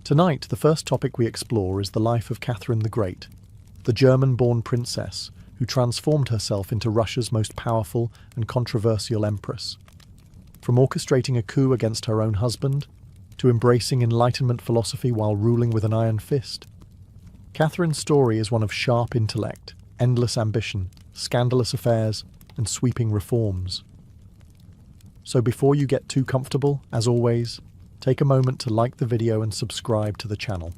Tonight, the first topic we explore is the life of Catherine the Great, the German-born princess who transformed herself into Russia's most powerful and controversial empress. From orchestrating a coup against her own husband, to embracing Enlightenment philosophy while ruling with an iron fist, Catherine's story is one of sharp intellect, endless ambition, scandalous affairs, and sweeping reforms. So before you get too comfortable, as always, take a moment to like the video and subscribe to the channel.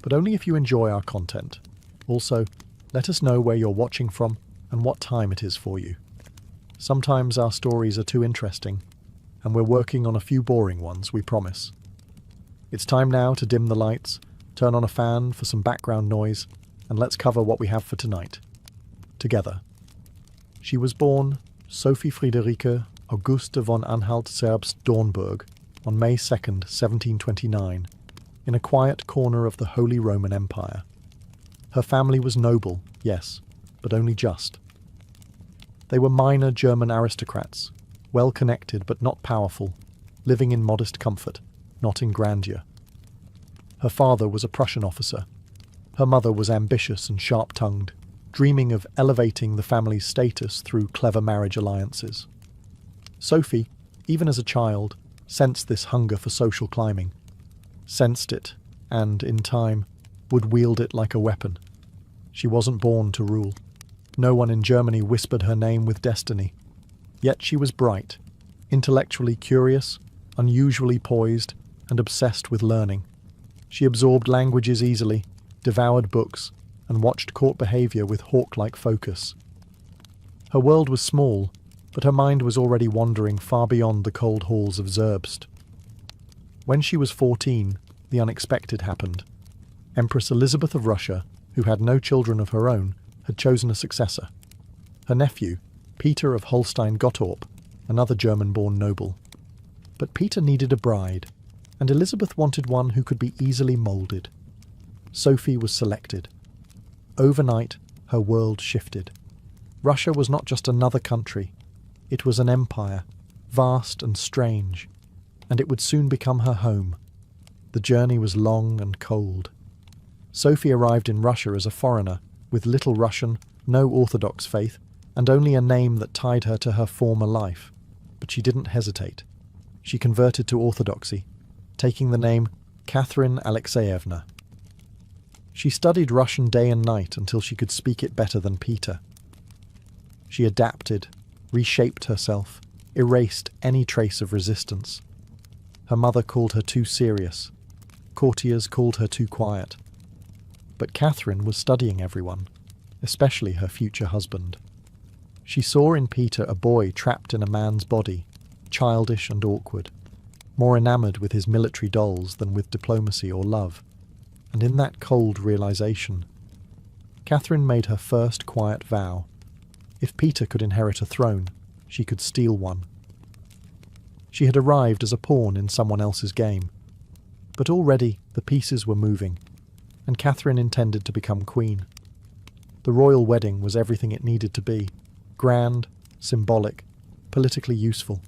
But only if you enjoy our content. Also, let us know where you're watching from and what time it is for you. Sometimes our stories are too interesting, and we're working on a few boring ones, we promise. It's time now to dim the lights, turn on a fan for some background noise, and let's cover what we have for tonight. Together. She was born Sophie Friederike Auguste von Anhalt-Zerbst-Dornburg on May 2nd, 1729, in a quiet corner of the Holy Roman Empire. Her family was noble, yes, but only just. They were minor German aristocrats, well-connected but not powerful, living in modest comfort, not in grandeur. Her father was a Prussian officer. Her mother was ambitious and sharp-tongued, dreaming of elevating the family's status through clever marriage alliances. Sophie, even as a child, sensed this hunger for social climbing, sensed it, and, in time, would wield it like a weapon. She wasn't born to rule. No one in Germany whispered her name with destiny. Yet she was bright, intellectually curious, unusually poised, and obsessed with learning. She absorbed languages easily, devoured books, and watched court behavior with hawk-like focus. Her world was small, but her mind was already wandering far beyond the cold halls of Zerbst. When she was 14, the unexpected happened. Empress Elizabeth of Russia, who had no children of her own, had chosen a successor. Her nephew, Peter of Holstein-Gottorp, another German-born noble. But Peter needed a bride, and Elizabeth wanted one who could be easily moulded. Sophie was selected. Overnight, her world shifted. Russia was not just another country. It was an empire, vast and strange, and it would soon become her home. The journey was long and cold. Sophie arrived in Russia as a foreigner, with little Russian, no Orthodox faith, and only a name that tied her to her former life. But she didn't hesitate. She converted to Orthodoxy, taking the name Catherine Alexeyevna. She studied Russian day and night until she could speak it better than Peter. She adapted, reshaped herself, erased any trace of resistance. Her mother called her too serious. Courtiers called her too quiet. But Catherine was studying everyone, especially her future husband. She saw in Peter a boy trapped in a man's body, childish and awkward, more enamoured with his military dolls than with diplomacy or love. And in that cold realization, Catherine made her first quiet vow. If Peter could inherit a throne, she could steal one. She had arrived as a pawn in someone else's game. But already the pieces were moving, and Catherine intended to become queen. The royal wedding was everything it needed to be, grand, symbolic, politically useful.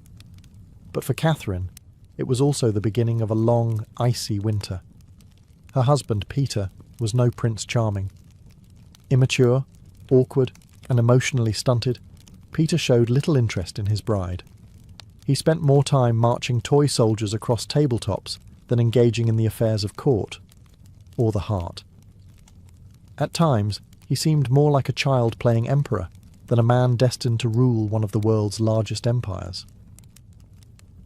But for Catherine, it was also the beginning of a long, icy winter. Her husband, Peter, was no Prince Charming. Immature, awkward, and emotionally stunted, Peter showed little interest in his bride. He spent more time marching toy soldiers across tabletops than engaging in the affairs of court, or the heart. At times, he seemed more like a child playing emperor than a man destined to rule one of the world's largest empires.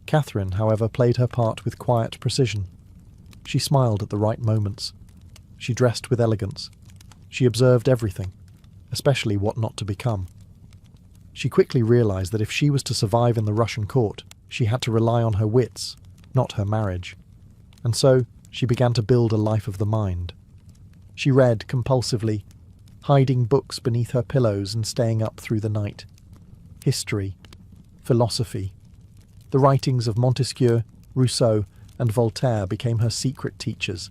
Catherine, however, played her part with quiet precision. She smiled at the right moments. She dressed with elegance. She observed everything, especially what not to become. She quickly realized that if she was to survive in the Russian court, she had to rely on her wits, not her marriage. And so, she began to build a life of the mind. She read compulsively, hiding books beneath her pillows and staying up through the night. History, philosophy. The writings of Montesquieu, Rousseau, and Voltaire became her secret teachers.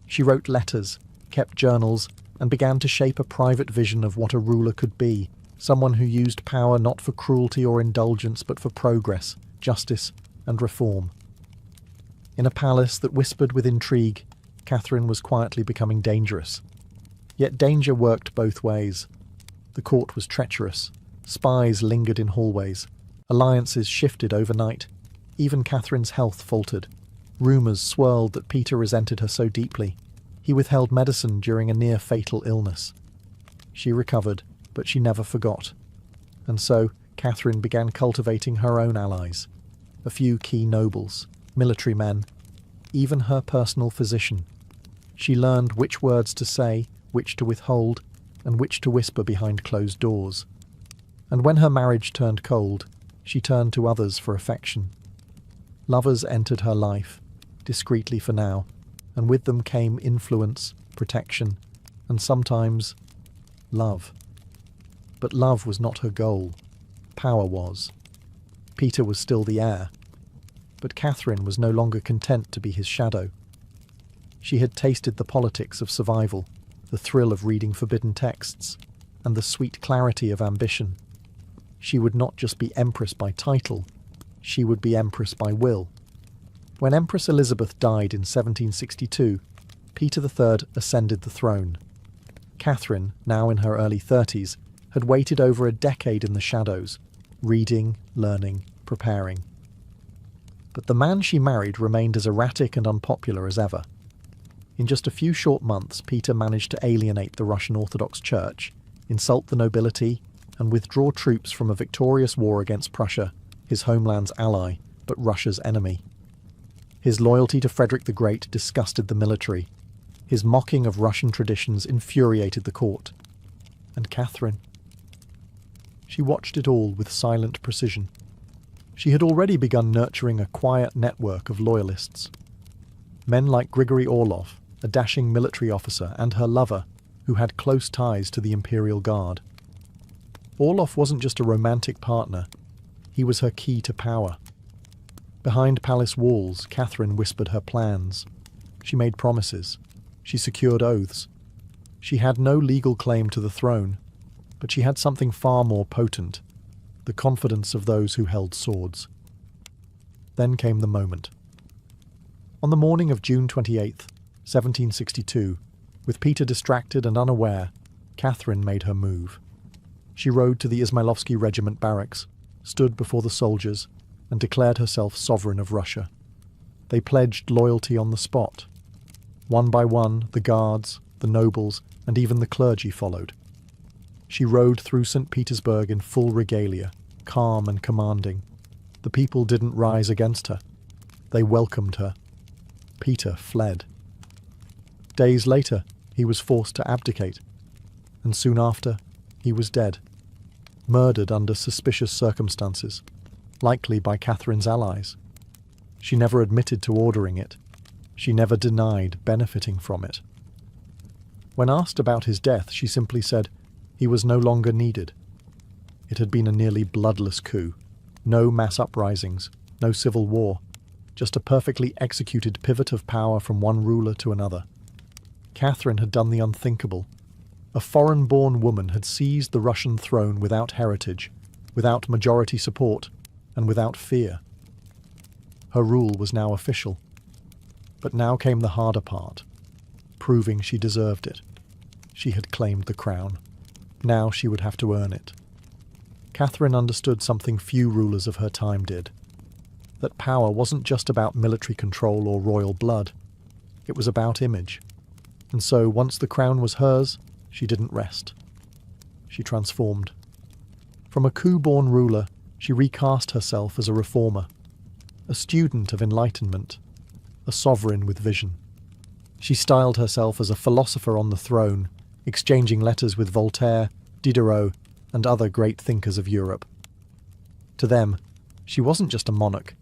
She wrote letters, kept journals, and began to shape a private vision of what a ruler could be, someone who used power not for cruelty or indulgence but for progress, justice, and reform. In a palace that whispered with intrigue, Catherine was quietly becoming dangerous. Yet danger worked both ways. The court was treacherous. Spies lingered in hallways. Alliances shifted overnight. Even Catherine's health faltered. Rumours swirled that Peter resented her so deeply. He withheld medicine during a near-fatal illness. She recovered, but she never forgot. And so, Catherine began cultivating her own allies. A few key nobles, military men, even her personal physician. She learned which words to say, which to withhold, and which to whisper behind closed doors. And when her marriage turned cold, she turned to others for affection. Lovers entered her life, discreetly for now, and with them came influence, protection, and sometimes love. But love was not her goal. Power was. Peter was still the heir. But Catherine was no longer content to be his shadow. She had tasted the politics of survival, the thrill of reading forbidden texts, and the sweet clarity of ambition. She would not just be empress by title, she would be empress by will. When Empress Elizabeth died in 1762, Peter III ascended the throne. Catherine, now in her early 30s, had waited over a decade in the shadows, reading, learning, preparing. But the man she married remained as erratic and unpopular as ever. In just a few short months, Peter managed to alienate the Russian Orthodox Church, insult the nobility, and withdraw troops from a victorious war against Prussia, his homeland's ally, but Russia's enemy. His loyalty to Frederick the Great disgusted the military. His mocking of Russian traditions infuriated the court. And Catherine? She watched it all with silent precision. She had already begun nurturing a quiet network of loyalists. Men like Grigory Orlov, a dashing military officer, and her lover, who had close ties to the Imperial Guard. Orlov wasn't just a romantic partner, he was her key to power. Behind palace walls, Catherine whispered her plans. She made promises. She secured oaths. She had no legal claim to the throne, but she had something far more potent, the confidence of those who held swords. Then came the moment. On the morning of June 28th, 1762, with Peter distracted and unaware, Catherine made her move. She rode to the Izmailovsky regiment barracks, stood before the soldiers, and declared herself sovereign of Russia. They pledged loyalty on the spot. One by one, the guards, the nobles, and even the clergy followed. She rode through St. Petersburg in full regalia, calm and commanding. The people didn't rise against her. They welcomed her. Peter fled. Days later, he was forced to abdicate, and soon after, he was dead, murdered under suspicious circumstances, likely by Catherine's allies. She never admitted to ordering it. She never denied benefiting from it. When asked about his death, she simply said he was no longer needed. It had been a nearly bloodless coup. No mass uprisings, no civil war, just a perfectly executed pivot of power from one ruler to another. Catherine had done the unthinkable. A foreign-born woman had seized the Russian throne without heritage, without majority support, and without fear. Her rule was now official. But now came the harder part, proving she deserved it. She had claimed the crown. Now she would have to earn it. Catherine understood something few rulers of her time did. That power wasn't just about military control or royal blood. It was about image. And so, once the crown was hers, she didn't rest. She transformed. From a coup-born ruler, she recast herself as a reformer, a student of enlightenment, a sovereign with vision. She styled herself as a philosopher on the throne, exchanging letters with Voltaire, Diderot, and other great thinkers of Europe. To them, she wasn't just a monarch.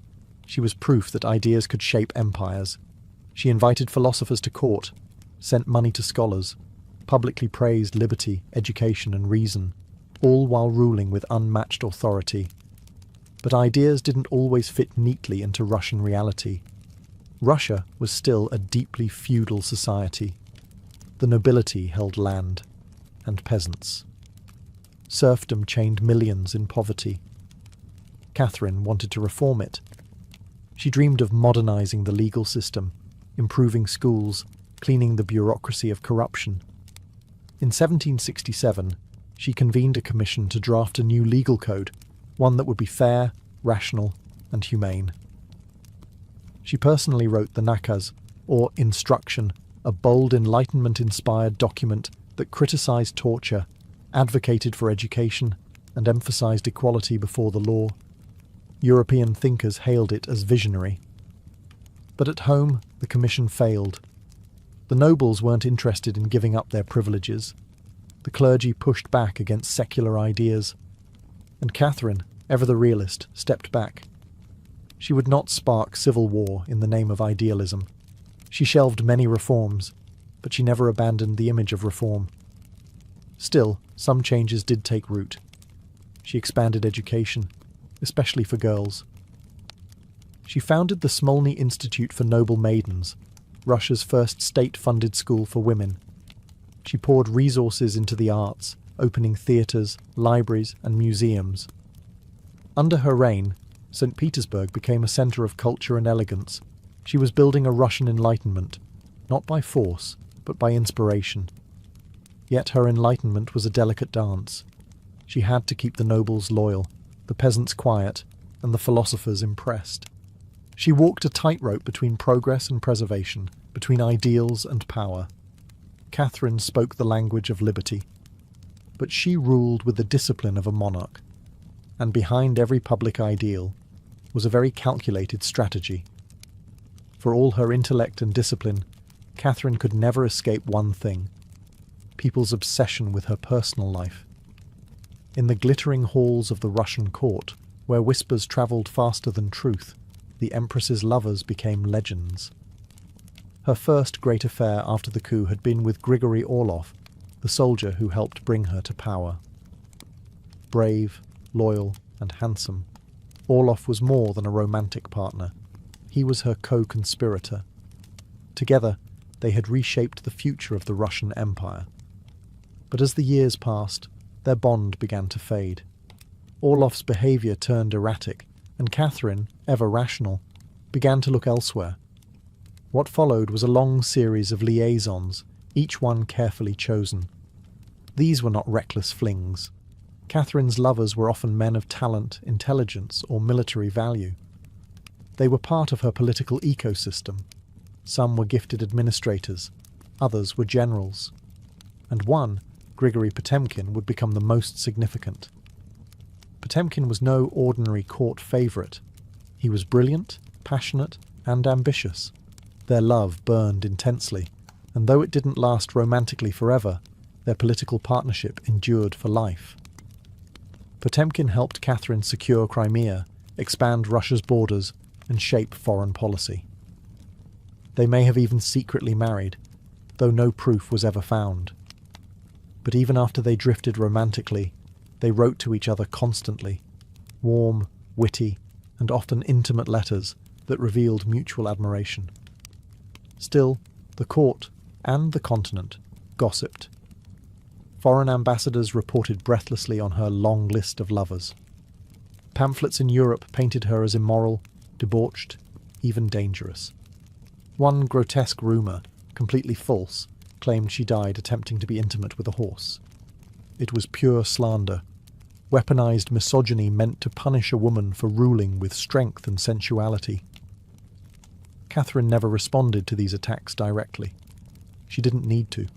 She was proof that ideas could shape empires. She invited philosophers to court, sent money to scholars, publicly praised liberty, education, and reason, all while ruling with unmatched authority. But ideas didn't always fit neatly into Russian reality. Russia was still a deeply feudal society. The nobility held land, and peasants. Serfdom chained millions in poverty. Catherine wanted to reform it. She dreamed of modernizing the legal system, improving schools, cleaning the bureaucracy of corruption. In 1767, she convened a commission to draft a new legal code, one that would be fair, rational, and humane. She personally wrote the Nakaz, or Instruction, a bold Enlightenment-inspired document that criticised torture, advocated for education, and emphasised equality before the law. European thinkers hailed it as visionary. But at home, the commission failed. The nobles weren't interested in giving up their privileges. The clergy pushed back against secular ideas. And Catherine, ever the realist, stepped back. She would not spark civil war in the name of idealism. She shelved many reforms, but she never abandoned the image of reform. Still, some changes did take root. She expanded education, especially for girls. She founded the Smolny Institute for Noble Maidens, Russia's first state-funded school for women. She poured resources into the arts, opening theatres, libraries, and museums. Under her reign, St. Petersburg became a centre of culture and elegance. She was building a Russian enlightenment, not by force, but by inspiration. Yet her enlightenment was a delicate dance. She had to keep the nobles loyal, the peasants quiet, and the philosophers impressed. She walked a tightrope between progress and preservation, between ideals and power. Catherine spoke the language of liberty, but she ruled with the discipline of a monarch, and behind every public ideal was a very calculated strategy. For all her intellect and discipline, Catherine could never escape one thing: people's obsession with her personal life. In the glittering halls of the Russian court, where whispers travelled faster than truth, the Empress's lovers became legends. Her first great affair after the coup had been with Grigory Orlov, the soldier who helped bring her to power. Brave, loyal, and handsome, Orlov was more than a romantic partner. He was her co-conspirator. Together, they had reshaped the future of the Russian Empire. But as the years passed, their bond began to fade. Orlov's behaviour turned erratic, and Catherine, ever rational, began to look elsewhere. What followed was a long series of liaisons, each one carefully chosen. These were not reckless flings. Catherine's lovers were often men of talent, intelligence, or military value. They were part of her political ecosystem. Some were gifted administrators, others were generals. And one, Grigory Potemkin, would become the most significant. Potemkin was no ordinary court favourite. He was brilliant, passionate, and ambitious. Their love burned intensely, and though it didn't last romantically forever, their political partnership endured for life. Potemkin helped Catherine secure Crimea, expand Russia's borders, and shape foreign policy. They may have even secretly married, though no proof was ever found. But even after they drifted romantically, they wrote to each other constantly, warm, witty, and often intimate letters that revealed mutual admiration. Still, the court, and the continent, gossiped. Foreign ambassadors reported breathlessly on her long list of lovers. Pamphlets in Europe painted her as immoral, debauched, even dangerous. One grotesque rumour, completely false, claimed she died attempting to be intimate with a horse. It was pure slander, weaponized misogyny meant to punish a woman for ruling with strength and sensuality. Catherine never responded to these attacks directly. She didn't need to.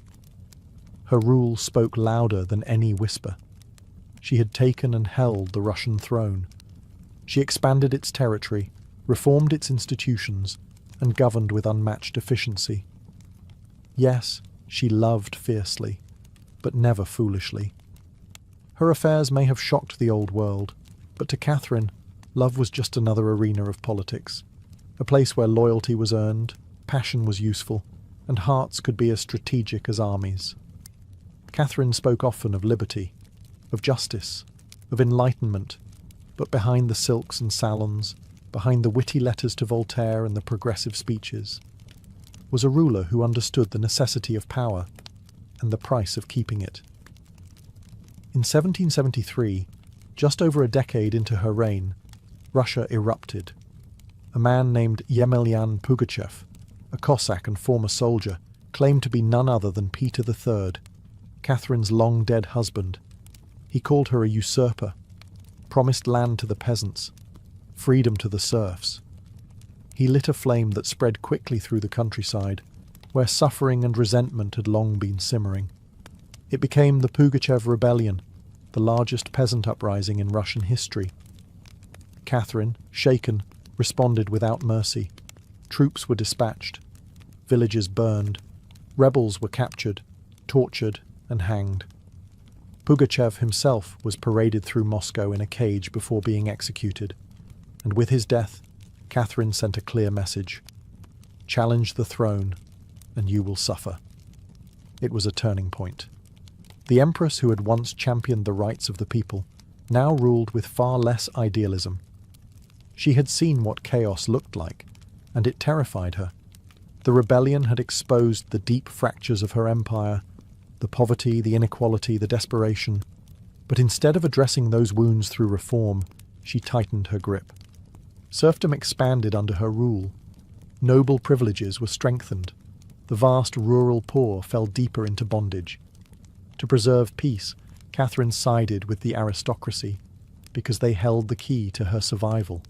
Her rule spoke louder than any whisper. She had taken and held the Russian throne. She expanded its territory, reformed its institutions, and governed with unmatched efficiency. Yes, she loved fiercely, but never foolishly. Her affairs may have shocked the old world, but to Catherine, love was just another arena of politics, a place where loyalty was earned, passion was useful, and hearts could be as strategic as armies. Catherine spoke often of liberty, of justice, of enlightenment, but behind the silks and salons, behind the witty letters to Voltaire and the progressive speeches, was a ruler who understood the necessity of power and the price of keeping it. In 1773, just over a decade into her reign, Russia erupted. A man named Yemelyan Pugachev, a Cossack and former soldier, claimed to be none other than Peter III, Catherine's long-dead husband. He called her a usurper, promised land to the peasants, freedom to the serfs. He lit a flame that spread quickly through the countryside, where suffering and resentment had long been simmering. It became the Pugachev Rebellion, the largest peasant uprising in Russian history. Catherine, shaken, responded without mercy. Troops were dispatched, villages burned, rebels were captured, tortured, and hanged. Pugachev himself was paraded through Moscow in a cage before being executed, and with his death, Catherine sent a clear message: challenge the throne, and you will suffer. It was a turning point. The empress who had once championed the rights of the people now ruled with far less idealism. She had seen what chaos looked like, and it terrified her. The rebellion had exposed the deep fractures of her empire, the poverty, the inequality, the desperation. But instead of addressing those wounds through reform, she tightened her grip. Serfdom expanded under her rule. Noble privileges were strengthened. The vast rural poor fell deeper into bondage. To preserve peace, Catherine sided with the aristocracy, because they held the key to her survival.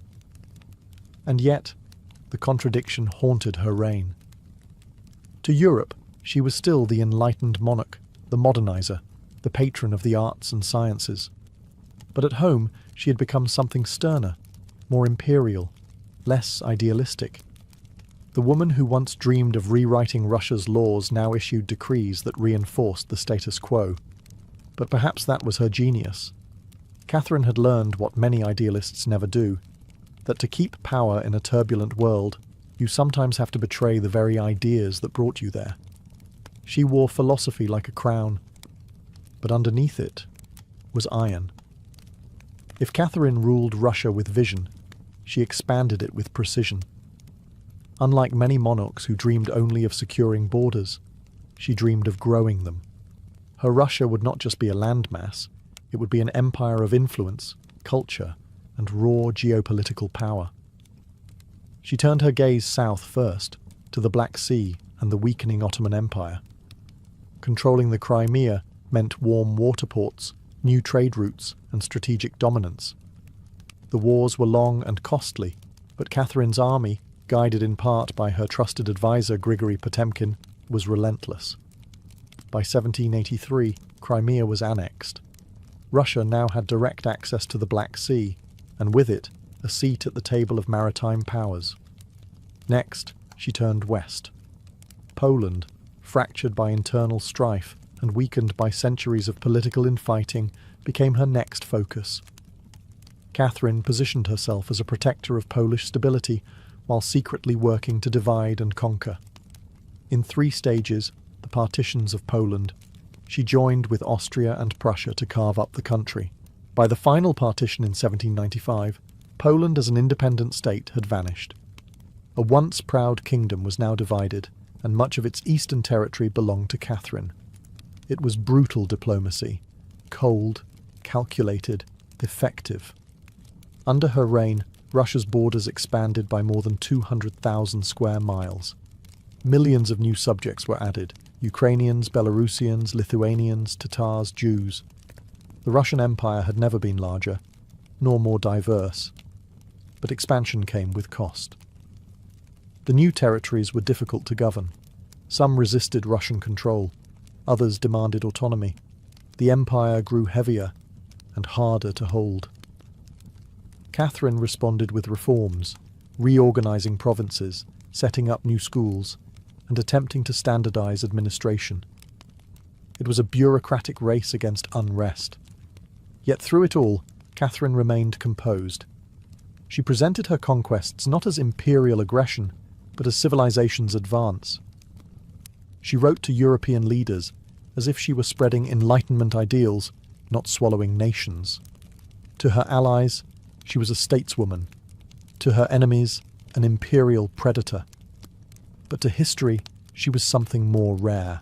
And yet, the contradiction haunted her reign. To Europe, she was still the enlightened monarch, the modernizer, the patron of the arts and sciences. But at home, she had become something sterner, more imperial, less idealistic. The woman who once dreamed of rewriting Russia's laws now issued decrees that reinforced the status quo. But perhaps that was her genius. Catherine had learned what many idealists never do, that to keep power in a turbulent world, you sometimes have to betray the very ideas that brought you there. She wore philosophy like a crown, but underneath it was iron. If Catherine ruled Russia with vision, she expanded it with precision. Unlike many monarchs who dreamed only of securing borders, she dreamed of growing them. Her Russia would not just be a landmass, it would be an empire of influence, culture, and raw geopolitical power. She turned her gaze south first, to the Black Sea and the weakening Ottoman Empire. Controlling the Crimea meant warm water ports, new trade routes, and strategic dominance. The wars were long and costly, but Catherine's army, guided in part by her trusted advisor Grigory Potemkin, was relentless. By 1783, Crimea was annexed. Russia now had direct access to the Black Sea, and with it, a seat at the table of maritime powers. Next, she turned west. Poland, fractured by internal strife and weakened by centuries of political infighting, became her next focus. Catherine positioned herself as a protector of Polish stability while secretly working to divide and conquer. In 3 stages, the partitions of Poland, she joined with Austria and Prussia to carve up the country. By the final partition in 1795, Poland as an independent state had vanished. A once proud kingdom was now divided, and much of its eastern territory belonged to Catherine. It was brutal diplomacy, cold, calculated, effective. Under her reign, Russia's borders expanded by more than 200,000 square miles. Millions of new subjects were added: Ukrainians, Belarusians, Lithuanians, Tatars, Jews. The Russian Empire had never been larger, nor more diverse, but expansion came with cost. The new territories were difficult to govern. Some resisted Russian control, others demanded autonomy. The empire grew heavier and harder to hold. Catherine responded with reforms, reorganizing provinces, setting up new schools, and attempting to standardize administration. It was a bureaucratic race against unrest. Yet through it all, Catherine remained composed. She presented her conquests not as imperial aggression, but as civilization's advance. She wrote to European leaders as if she were spreading Enlightenment ideals, not swallowing nations. To her allies, she was a stateswoman. To her enemies, an imperial predator. But to history, she was something more rare.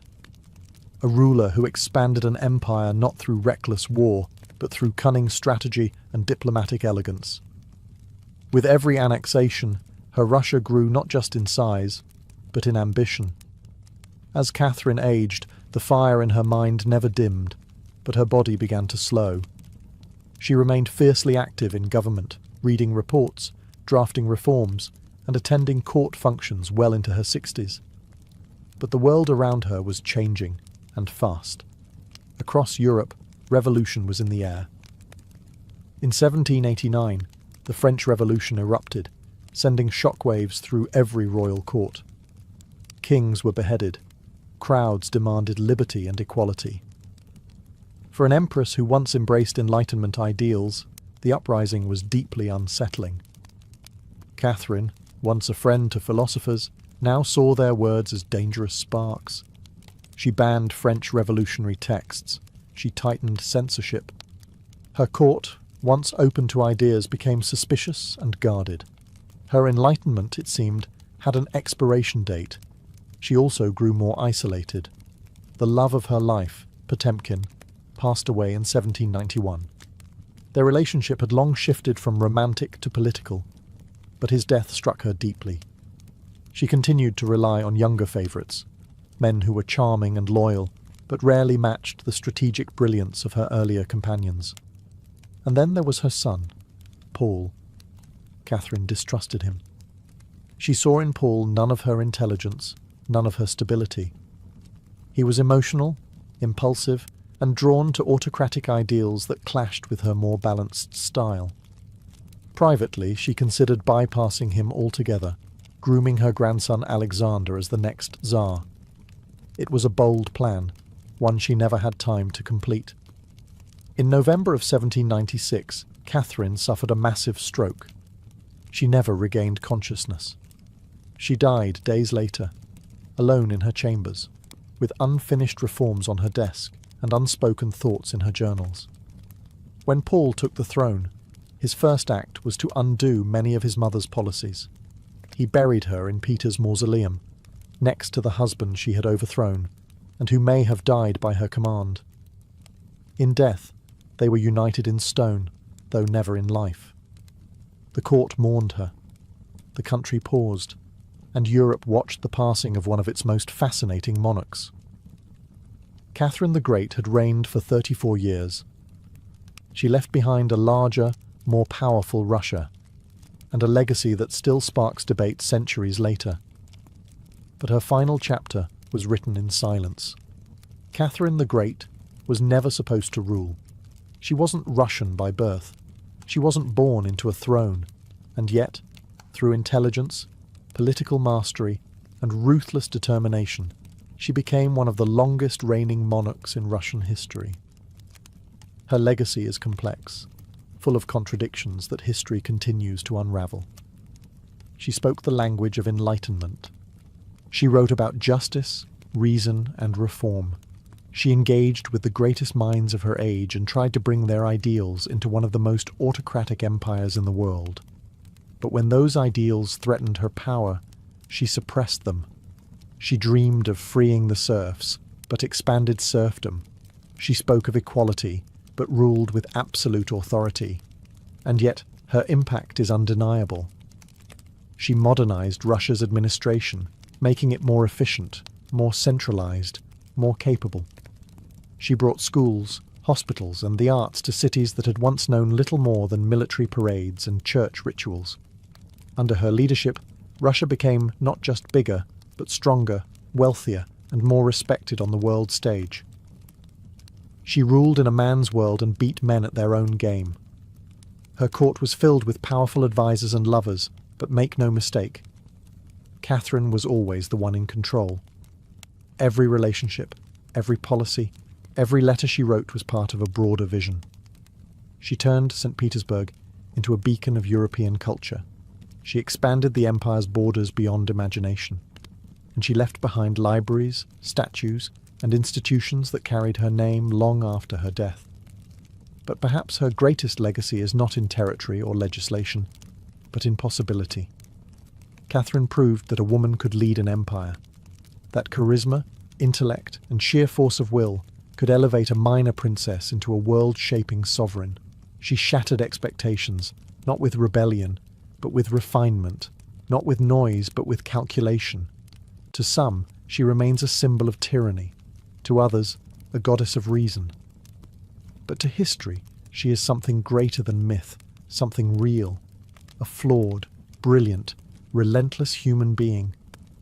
A ruler who expanded an empire not through reckless war, but through cunning strategy and diplomatic elegance. With every annexation, her Russia grew not just in size, but in ambition. As Catherine aged, the fire in her mind never dimmed, but her body began to slow. She remained fiercely active in government, reading reports, drafting reforms, and attending court functions well into her 60s. But the world around her was changing, and fast. Across Europe, revolution was in the air. In 1789, the French Revolution erupted, sending shockwaves through every royal court. Kings were beheaded. Crowds demanded liberty and equality. For an empress who once embraced Enlightenment ideals, the uprising was deeply unsettling. Catherine, once a friend to philosophers, now saw their words as dangerous sparks. She banned French revolutionary texts. She tightened censorship. Her court, once open to ideas, became suspicious and guarded. Her enlightenment, it seemed, had an expiration date. She also grew more isolated. The love of her life, Potemkin, passed away in 1791. Their relationship had long shifted from romantic to political, but his death struck her deeply. She continued to rely on younger favourites, men who were charming and loyal, but rarely matched the strategic brilliance of her earlier companions. And then there was her son, Paul. Catherine distrusted him. She saw in Paul none of her intelligence, none of her stability. He was emotional, impulsive, and drawn to autocratic ideals that clashed with her more balanced style. Privately, she considered bypassing him altogether, grooming her grandson Alexander as the next Tsar. It was a bold plan, one she never had time to complete. In November of 1796, Catherine suffered a massive stroke. She never regained consciousness. She died days later, alone in her chambers, with unfinished reforms on her desk and unspoken thoughts in her journals. When Paul took the throne, his first act was to undo many of his mother's policies. He buried her in Peter's mausoleum, next to the husband she had overthrown, and who may have died by her command. In death, they were united in stone, though never in life. The court mourned her. The country paused, and Europe watched the passing of one of its most fascinating monarchs. Catherine the Great had reigned for 34 years. She left behind a larger, more powerful Russia, and a legacy that still sparks debate centuries later. But her final chapter was written in silence. Catherine the Great was never supposed to rule. She wasn't Russian by birth. She wasn't born into a throne, and yet, through intelligence, political mastery, and ruthless determination, she became one of the longest reigning monarchs in Russian history. Her legacy is complex, full of contradictions that history continues to unravel. She spoke the language of enlightenment. She wrote about justice, reason, and reform. She engaged with the greatest minds of her age and tried to bring their ideals into one of the most autocratic empires in the world. But when those ideals threatened her power, she suppressed them. She dreamed of freeing the serfs, but expanded serfdom. She spoke of equality, but ruled with absolute authority. And yet, her impact is undeniable. She modernized Russia's administration, making it more efficient, more centralized, more capable. She brought schools, hospitals, and the arts to cities that had once known little more than military parades and church rituals. Under her leadership, Russia became not just bigger, but stronger, wealthier, and more respected on the world stage. She ruled in a man's world and beat men at their own game. Her court was filled with powerful advisors and lovers, but make no mistake, Catherine was always the one in control. Every relationship, every policy, every letter she wrote was part of a broader vision. She turned St. Petersburg into a beacon of European culture. She expanded the empire's borders beyond imagination, and she left behind libraries, statues, and institutions that carried her name long after her death. But perhaps her greatest legacy is not in territory or legislation, but in possibility. Catherine proved that a woman could lead an empire, that charisma, intellect, and sheer force of will could elevate a minor princess into a world-shaping sovereign. She shattered expectations, not with rebellion, but with refinement, not with noise, but with calculation. To some, she remains a symbol of tyranny, to others, a goddess of reason. But to history, she is something greater than myth, something real, a flawed, brilliant, relentless human being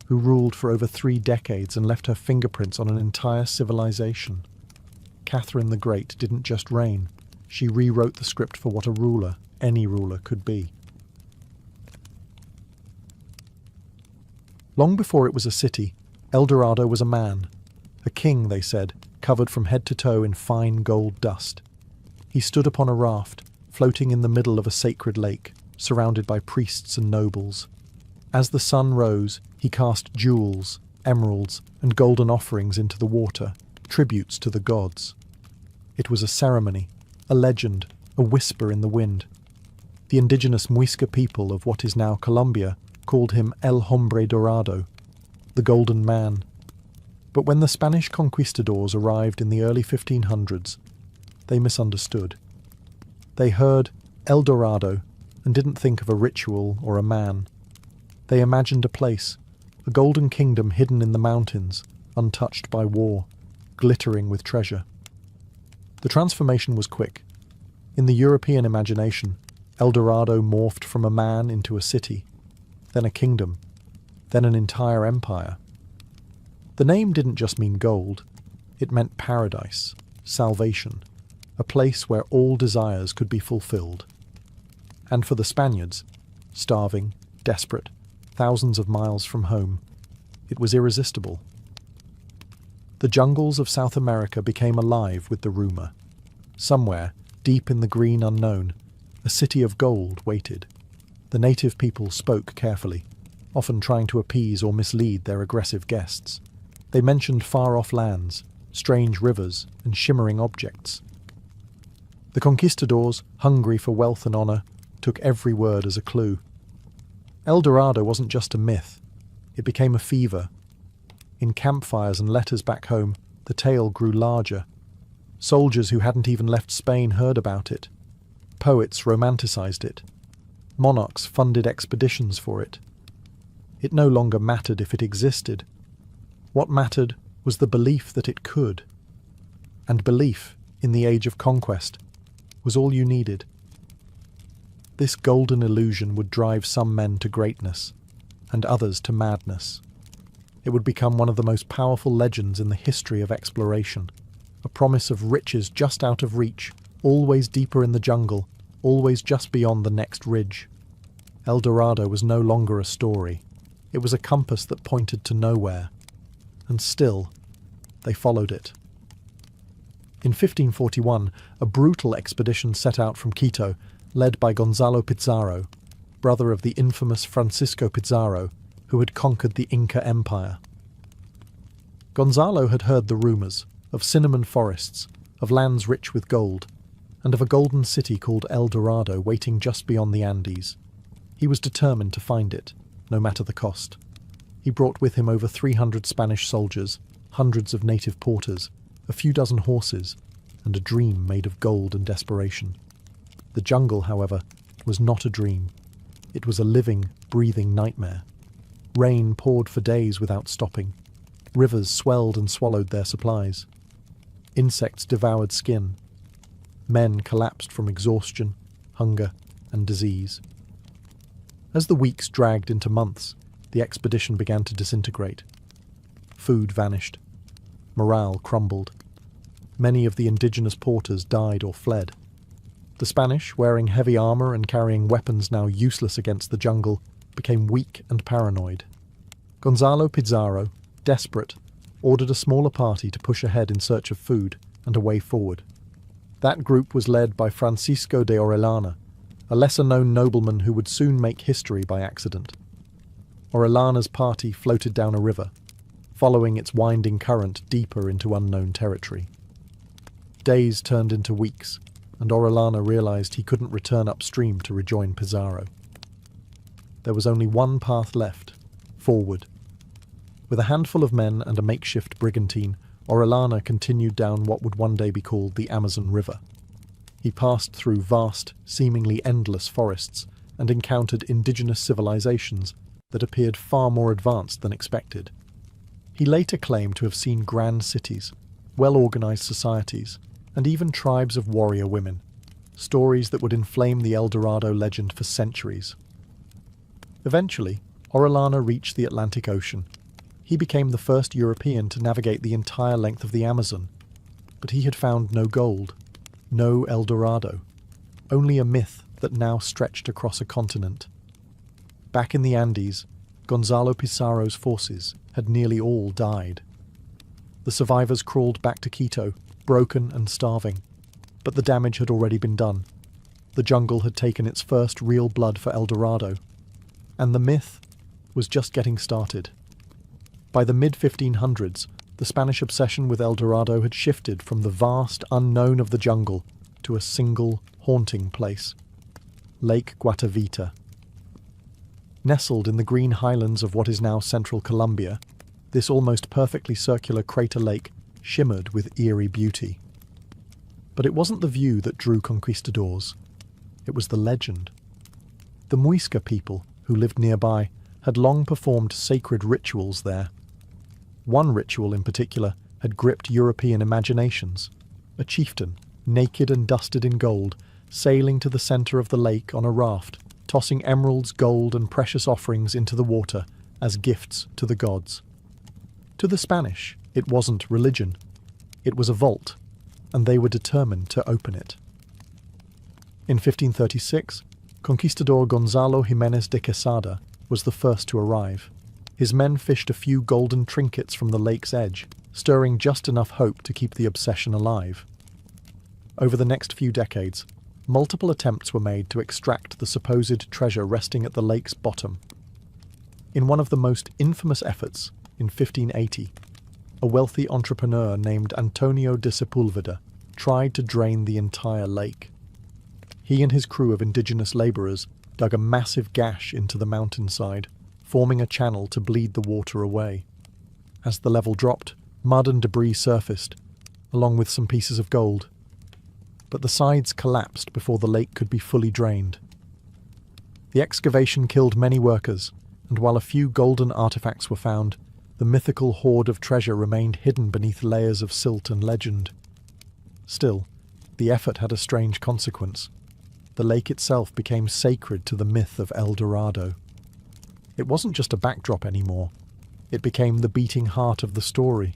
who ruled for over 3 decades and left her fingerprints on an entire civilization. Catherine the Great didn't just reign, she rewrote the script for what a ruler, any ruler, could be. Long before it was a city, El Dorado was a man. A king, they said, covered from head to toe in fine gold dust. He stood upon a raft, floating in the middle of a sacred lake, surrounded by priests and nobles. As the sun rose, he cast jewels, emeralds, and golden offerings into the water, tributes to the gods. It was a ceremony, a legend, a whisper in the wind. The indigenous Muisca people of what is now Colombia called him El Hombre Dorado, the Golden Man. But when the Spanish conquistadors arrived in the early 1500s, they misunderstood. They heard El Dorado and didn't think of a ritual or a man. They imagined a place, a golden kingdom hidden in the mountains, untouched by war, glittering with treasure. The transformation was quick. In the European imagination, El Dorado morphed from a man into a city, then a kingdom, then an entire empire. The name didn't just mean gold, it meant paradise, salvation, a place where all desires could be fulfilled. And for the Spaniards, starving, desperate, thousands of miles from home, it was irresistible. The jungles of South America became alive with the rumour. Somewhere, deep in the green unknown, a city of gold waited. The native people spoke carefully, often trying to appease or mislead their aggressive guests. They mentioned far-off lands, strange rivers, and shimmering objects. The conquistadors, hungry for wealth and honour, took every word as a clue. El Dorado wasn't just a myth, it became a fever. In campfires and letters back home, the tale grew larger. Soldiers who hadn't even left Spain heard about it. Poets romanticized it. Monarchs funded expeditions for it. It no longer mattered if it existed. What mattered was the belief that it could. And belief, in the age of conquest, was all you needed. This golden illusion would drive some men to greatness, and others to madness. It would become one of the most powerful legends in the history of exploration, a promise of riches just out of reach, always deeper in the jungle, always just beyond the next ridge. El Dorado was no longer a story. It was a compass that pointed to nowhere. And still, they followed it. In 1541, a brutal expedition set out from Quito, led by Gonzalo Pizarro, brother of the infamous Francisco Pizarro, who had conquered the Inca Empire. Gonzalo had heard the rumours of cinnamon forests, of lands rich with gold, and of a golden city called El Dorado waiting just beyond the Andes. He was determined to find it, no matter the cost. He brought with him over 300 Spanish soldiers, hundreds of native porters, a few dozen horses, and a dream made of gold and desperation. The jungle, however, was not a dream. It was a living, breathing nightmare. Rain poured for days without stopping. Rivers swelled and swallowed their supplies. Insects devoured skin. Men collapsed from exhaustion, hunger, and disease. As the weeks dragged into months, the expedition began to disintegrate. Food vanished. Morale crumbled. Many of the indigenous porters died or fled. The Spanish, wearing heavy armour and carrying weapons now useless against the jungle, became weak and paranoid. Gonzalo Pizarro, desperate, ordered a smaller party to push ahead in search of food and a way forward. That group was led by Francisco de Orellana, a lesser-known nobleman who would soon make history by accident. Orellana's party floated down a river, following its winding current deeper into unknown territory. Days turned into weeks, and Orellana realized he couldn't return upstream to rejoin Pizarro. There was only one path left, forward. With a handful of men and a makeshift brigantine, Orellana continued down what would one day be called the Amazon River. He passed through vast, seemingly endless forests and encountered indigenous civilizations that appeared far more advanced than expected. He later claimed to have seen grand cities, well-organized societies, and even tribes of warrior women, stories that would inflame the El Dorado legend for centuries. Eventually, Orellana reached the Atlantic Ocean. He became the first European to navigate the entire length of the Amazon, but he had found no gold, no El Dorado, only a myth that now stretched across a continent. Back in the Andes, Gonzalo Pizarro's forces had nearly all died. The survivors crawled back to Quito, broken and starving, but the damage had already been done. The jungle had taken its first real blood for El Dorado, and the myth was just getting started. By the mid-1500s, the Spanish obsession with El Dorado had shifted from the vast unknown of the jungle to a single, haunting place: Lake Guatavita. Nestled in the green highlands of what is now central Colombia, this almost perfectly circular crater lake shimmered with eerie beauty. But it wasn't the view that drew conquistadors. It was the legend. The Muisca people, who lived nearby, had long performed sacred rituals there. One ritual in particular had gripped European imaginations: a chieftain, naked and dusted in gold, sailing to the center of the lake on a raft, tossing emeralds, gold, and precious offerings into the water as gifts to the gods. To the Spanish, it wasn't religion. It was a vault, and they were determined to open it. In 1536, conquistador Gonzalo Jiménez de Quesada was the first to arrive. His men fished a few golden trinkets from the lake's edge, stirring just enough hope to keep the obsession alive. Over the next few decades, multiple attempts were made to extract the supposed treasure resting at the lake's bottom. In one of the most infamous efforts, in 1580, a wealthy entrepreneur named Antonio de Sepúlveda tried to drain the entire lake. He and his crew of indigenous laborers dug a massive gash into the mountainside, forming a channel to bleed the water away. As the level dropped, mud and debris surfaced, along with some pieces of gold. But the sides collapsed before the lake could be fully drained. The excavation killed many workers, and while a few golden artifacts were found, the mythical hoard of treasure remained hidden beneath layers of silt and legend. Still, the effort had a strange consequence. The lake itself became sacred to the myth of El Dorado. It wasn't just a backdrop anymore. It became the beating heart of the story.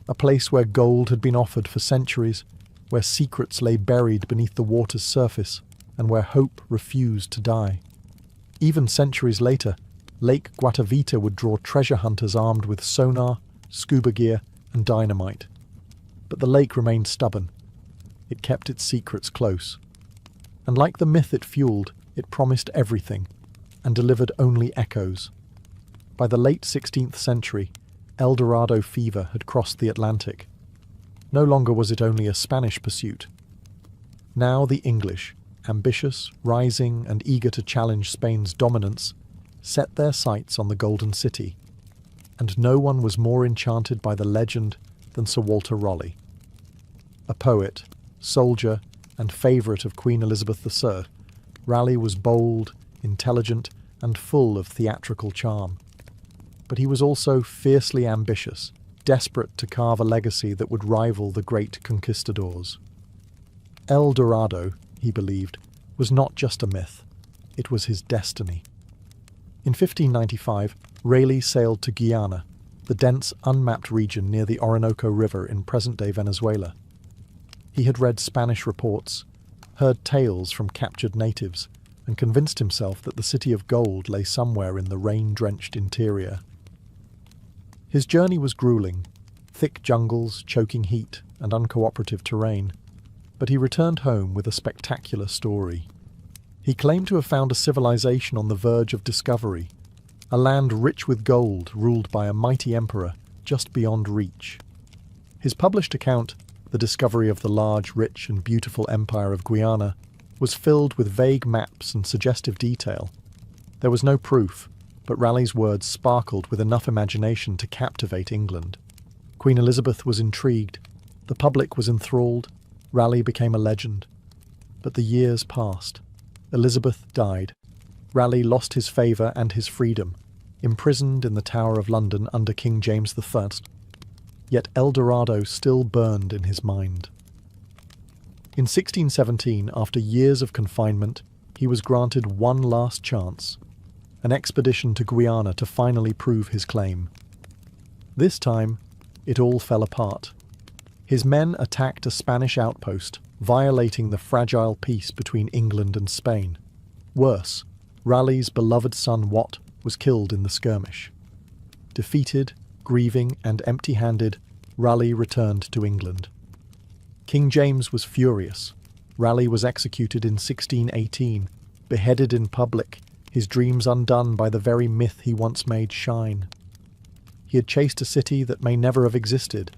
A place where gold had been offered for centuries, where secrets lay buried beneath the water's surface, and where hope refused to die. Even centuries later, Lake Guatavita would draw treasure hunters armed with sonar, scuba gear, and dynamite. But the lake remained stubborn. It kept its secrets close. And like the myth it fueled, it promised everything, and delivered only echoes. By the late 16th century, El Dorado fever had crossed the Atlantic. No longer was it only a Spanish pursuit. Now the English, ambitious, rising, and eager to challenge Spain's dominance, set their sights on the Golden City, and no one was more enchanted by the legend than Sir Walter Raleigh. A poet, soldier, and favourite of Queen Elizabeth II, Raleigh was bold, intelligent, and full of theatrical charm. But he was also fiercely ambitious, desperate to carve a legacy that would rival the great conquistadors. El Dorado, he believed, was not just a myth, it was his destiny. In 1595, Raleigh sailed to Guyana, the dense, unmapped region near the Orinoco River in present-day Venezuela. He had read Spanish reports, heard tales from captured natives, and convinced himself that the city of gold lay somewhere in the rain-drenched interior. His journey was grueling, thick jungles, choking heat, and uncooperative terrain, but he returned home with a spectacular story. He claimed to have found a civilization on the verge of discovery, a land rich with gold ruled by a mighty emperor just beyond reach. His published account, The Discovery of the Large, Rich, and Beautiful Empire of Guyana, was filled with vague maps and suggestive detail. There was no proof, but Raleigh's words sparkled with enough imagination to captivate England. Queen Elizabeth was intrigued, the public was enthralled, Raleigh became a legend. But the years passed. Elizabeth died. Raleigh lost his favour and his freedom, imprisoned in the Tower of London under King James I. Yet El Dorado still burned in his mind. In 1617, after years of confinement, he was granted one last chance, an expedition to Guyana to finally prove his claim. This time, it all fell apart. His men attacked a Spanish outpost, violating the fragile peace between England and Spain. Worse, Raleigh's beloved son Wat was killed in the skirmish. Defeated, grieving, and empty-handed, Raleigh returned to England. King James was furious. Raleigh was executed in 1618, beheaded in public, his dreams undone by the very myth he once made shine. He had chased a city that may never have existed,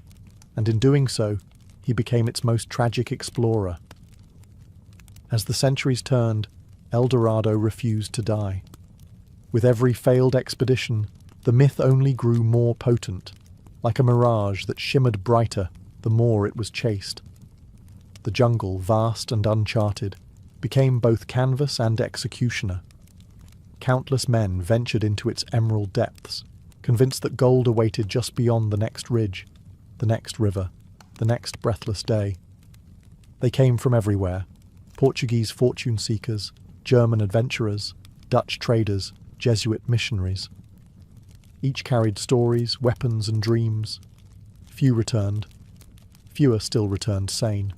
and in doing so, he became its most tragic explorer. As the centuries turned, El Dorado refused to die. With every failed expedition, the myth only grew more potent, like a mirage that shimmered brighter the more it was chased. The jungle, vast and uncharted, became both canvas and executioner. Countless men ventured into its emerald depths, convinced that gold awaited just beyond the next ridge, the next river, the next breathless day. They came from everywhere: Portuguese fortune seekers, German adventurers, Dutch traders, Jesuit missionaries. Each carried stories, weapons, and dreams. Few returned. Fewer still returned sane.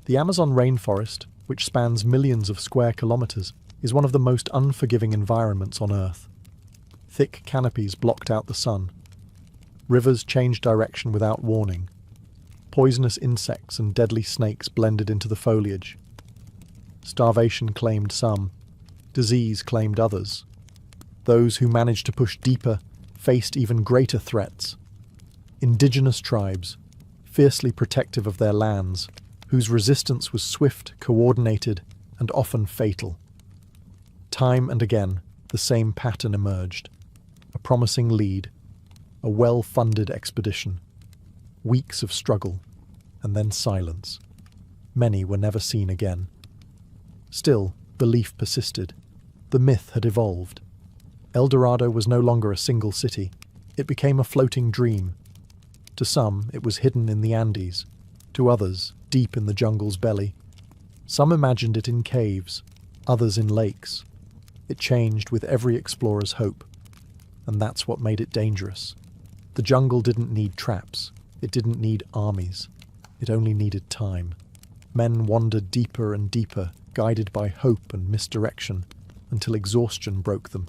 The Amazon rainforest, which spans millions of square kilometers, is one of the most unforgiving environments on Earth. Thick canopies blocked out the sun. Rivers changed direction without warning. Poisonous insects and deadly snakes blended into the foliage. Starvation claimed some. Disease claimed others. Those who managed to push deeper faced even greater threats. Indigenous tribes, fiercely protective of their lands, whose resistance was swift, coordinated, and often fatal. Time and again, the same pattern emerged. A promising lead, a well-funded expedition, weeks of struggle, and then silence. Many were never seen again. Still, belief persisted. The myth had evolved. El Dorado was no longer a single city. It became a floating dream. To some, it was hidden in the Andes. To others, deep in the jungle's belly. Some imagined it in caves, others in lakes. It changed with every explorer's hope. And that's what made it dangerous. The jungle didn't need traps. It didn't need armies. It only needed time. Men wandered deeper and deeper, guided by hope and misdirection, until exhaustion broke them.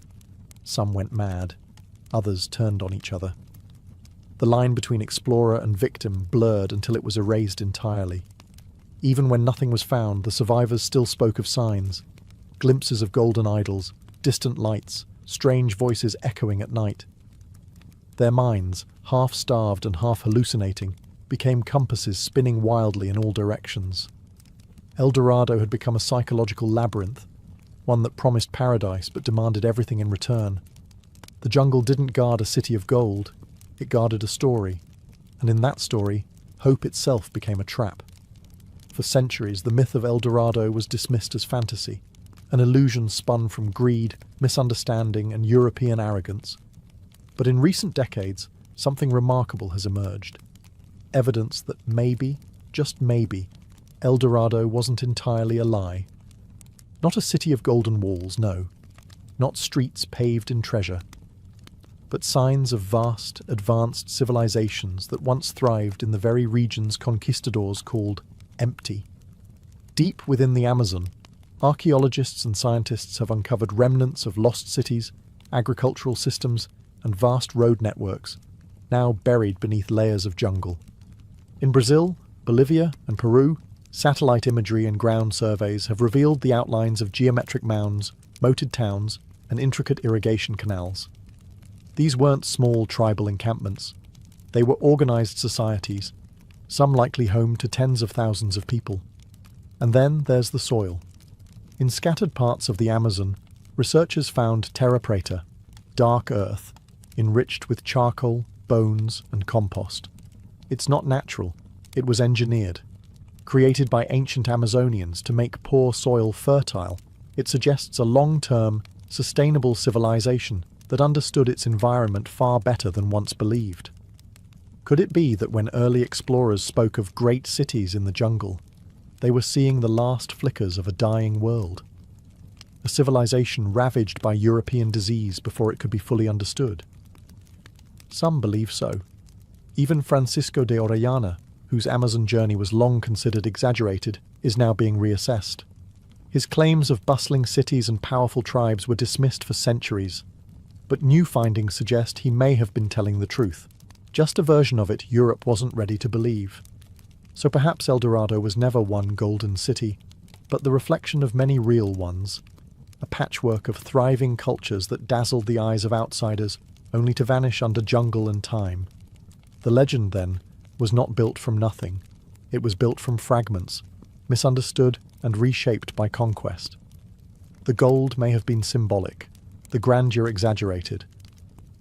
Some went mad. Others turned on each other. The line between explorer and victim blurred until it was erased entirely. Even when nothing was found, the survivors still spoke of signs. Glimpses of golden idols, distant lights, strange voices echoing at night. Their minds, half-starved and half hallucinating, became compasses spinning wildly in all directions. El Dorado had become a psychological labyrinth, one that promised paradise but demanded everything in return. The jungle didn't guard a city of gold, it guarded a story, and in that story, hope itself became a trap. For centuries, the myth of El Dorado was dismissed as fantasy, an illusion spun from greed, misunderstanding, and European arrogance. But in recent decades, something remarkable has emerged. Evidence that maybe, just maybe, El Dorado wasn't entirely a lie. Not a city of golden walls, no. Not streets paved in treasure. But signs of vast, advanced civilizations that once thrived in the very regions conquistadors called empty. Deep within the Amazon, archaeologists and scientists have uncovered remnants of lost cities, agricultural systems, and vast road networks, now buried beneath layers of jungle. In Brazil, Bolivia, and Peru, satellite imagery and ground surveys have revealed the outlines of geometric mounds, moated towns, and intricate irrigation canals. These weren't small tribal encampments. They were organized societies, some likely home to tens of thousands of people. And then there's the soil. In scattered parts of the Amazon, researchers found terra preta, dark earth, enriched with charcoal, bones, and compost. It's not natural. It was engineered. Created by ancient Amazonians to make poor soil fertile, it suggests a long-term, sustainable civilization that understood its environment far better than once believed? Could it be that when early explorers spoke of great cities in the jungle, they were seeing the last flickers of a dying world? A civilization ravaged by European disease before it could be fully understood? Some believe so. Even Francisco de Orellana, whose Amazon journey was long considered exaggerated, is now being reassessed. His claims of bustling cities and powerful tribes were dismissed for centuries, but new findings suggest he may have been telling the truth. Just a version of it Europe wasn't ready to believe. So perhaps El Dorado was never one golden city, but the reflection of many real ones, a patchwork of thriving cultures that dazzled the eyes of outsiders, only to vanish under jungle and time. The legend, then, was not built from nothing. It was built from fragments, misunderstood and reshaped by conquest. The gold may have been symbolic, the grandeur exaggerated,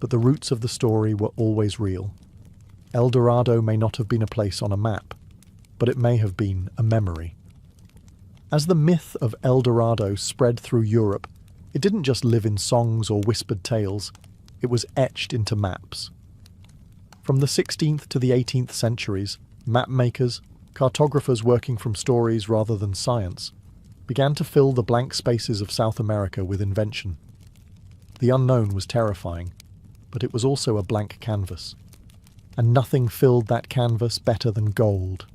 but the roots of the story were always real. El Dorado may not have been a place on a map, but it may have been a memory. As the myth of El Dorado spread through Europe, it didn't just live in songs or whispered tales, it was etched into maps. From the 16th to the 18th centuries, map makers, cartographers working from stories rather than science, began to fill the blank spaces of South America with invention. The unknown was terrifying, but it was also a blank canvas. And nothing filled that canvas better than gold.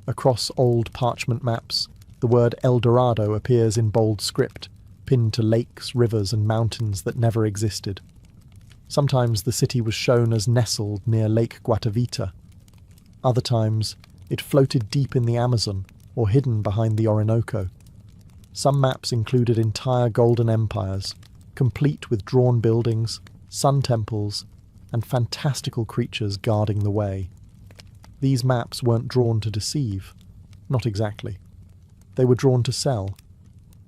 Across old parchment maps, the word El Dorado appears in bold script, pinned to lakes, rivers, and mountains that never existed. Sometimes the city was shown as nestled near Lake Guatavita. Other times, it floated deep in the Amazon or hidden behind the Orinoco. Some maps included entire golden empires, complete with drawn buildings, sun temples, and fantastical creatures guarding the way. These maps weren't drawn to deceive. Not exactly. They were drawn to sell.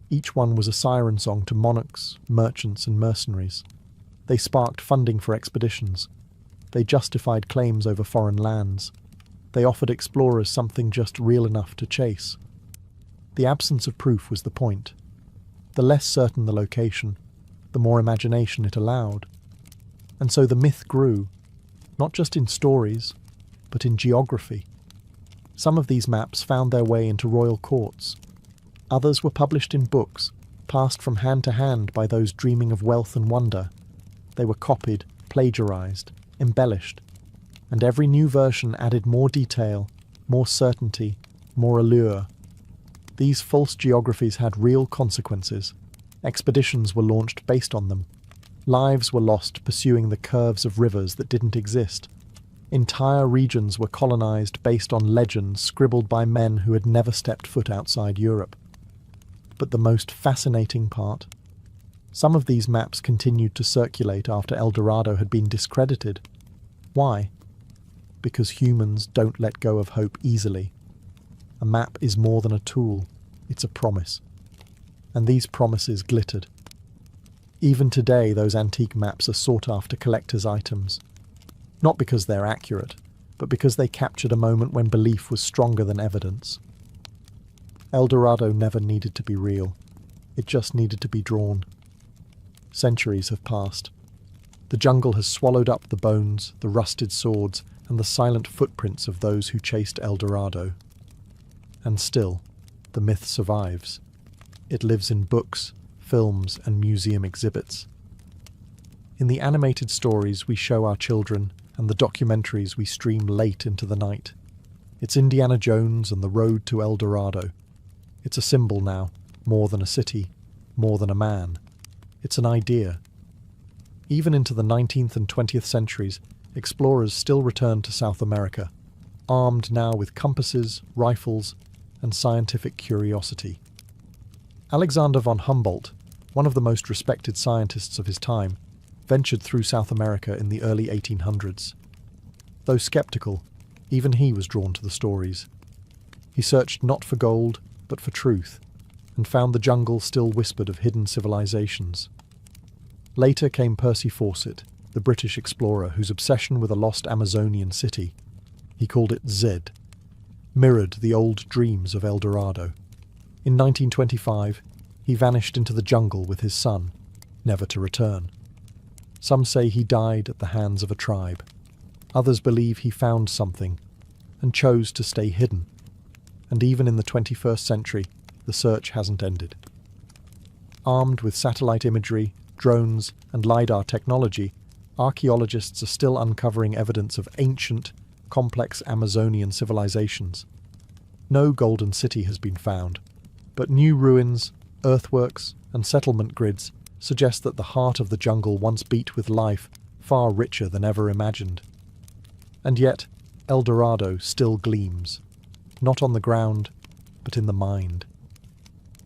Each one was a siren song to monarchs, merchants, and mercenaries. They sparked funding for expeditions. They justified claims over foreign lands. They offered explorers something just real enough to chase. The absence of proof was the point. The less certain the location, the more imagination it allowed. And so the myth grew, not just in stories, but in geography. Some of these maps found their way into royal courts. Others were published in books, passed from hand to hand by those dreaming of wealth and wonder. They were copied, plagiarized, embellished, and every new version added more detail, more certainty, more allure. These false geographies had real consequences. Expeditions were launched based on them. Lives were lost pursuing the curves of rivers that didn't exist. Entire regions were colonized based on legends scribbled by men who had never stepped foot outside Europe. But the most fascinating part? Some of these maps continued to circulate after El Dorado had been discredited. Why? Because humans don't let go of hope easily. A map is more than a tool, it's a promise. And these promises glittered. Even today, those antique maps are sought after collector's items. Not because they're accurate, but because they captured a moment when belief was stronger than evidence. El Dorado never needed to be real. It just needed to be drawn. Centuries have passed. The jungle has swallowed up the bones, the rusted swords, and the silent footprints of those who chased El Dorado. And still, the myth survives. It lives in books, films, and museum exhibits. In the animated stories we show our children and the documentaries we stream late into the night. It's Indiana Jones and the road to El Dorado. It's a symbol now, more than a city, more than a man. It's an idea. Even into the 19th and 20th centuries, explorers still returned to South America, armed now with compasses, rifles, and scientific curiosity. Alexander von Humboldt, one of the most respected scientists of his time, ventured through South America in the early 1800s. Though skeptical, even he was drawn to the stories. He searched not for gold, but for truth, and found the jungle still whispered of hidden civilizations. Later came Percy Fawcett, the British explorer whose obsession with a lost Amazonian city, he called it Zed, mirrored the old dreams of El Dorado. In 1925, he vanished into the jungle with his son, never to return. Some say he died at the hands of a tribe. Others believe he found something and chose to stay hidden. And even in the 21st century, the search hasn't ended. Armed with satellite imagery, drones, and LiDAR technology, archaeologists are still uncovering evidence of ancient, complex Amazonian civilizations. No golden city has been found, but new ruins, earthworks, and settlement grids suggest that the heart of the jungle once beat with life far richer than ever imagined. And yet, El Dorado still gleams, not on the ground, but in the mind.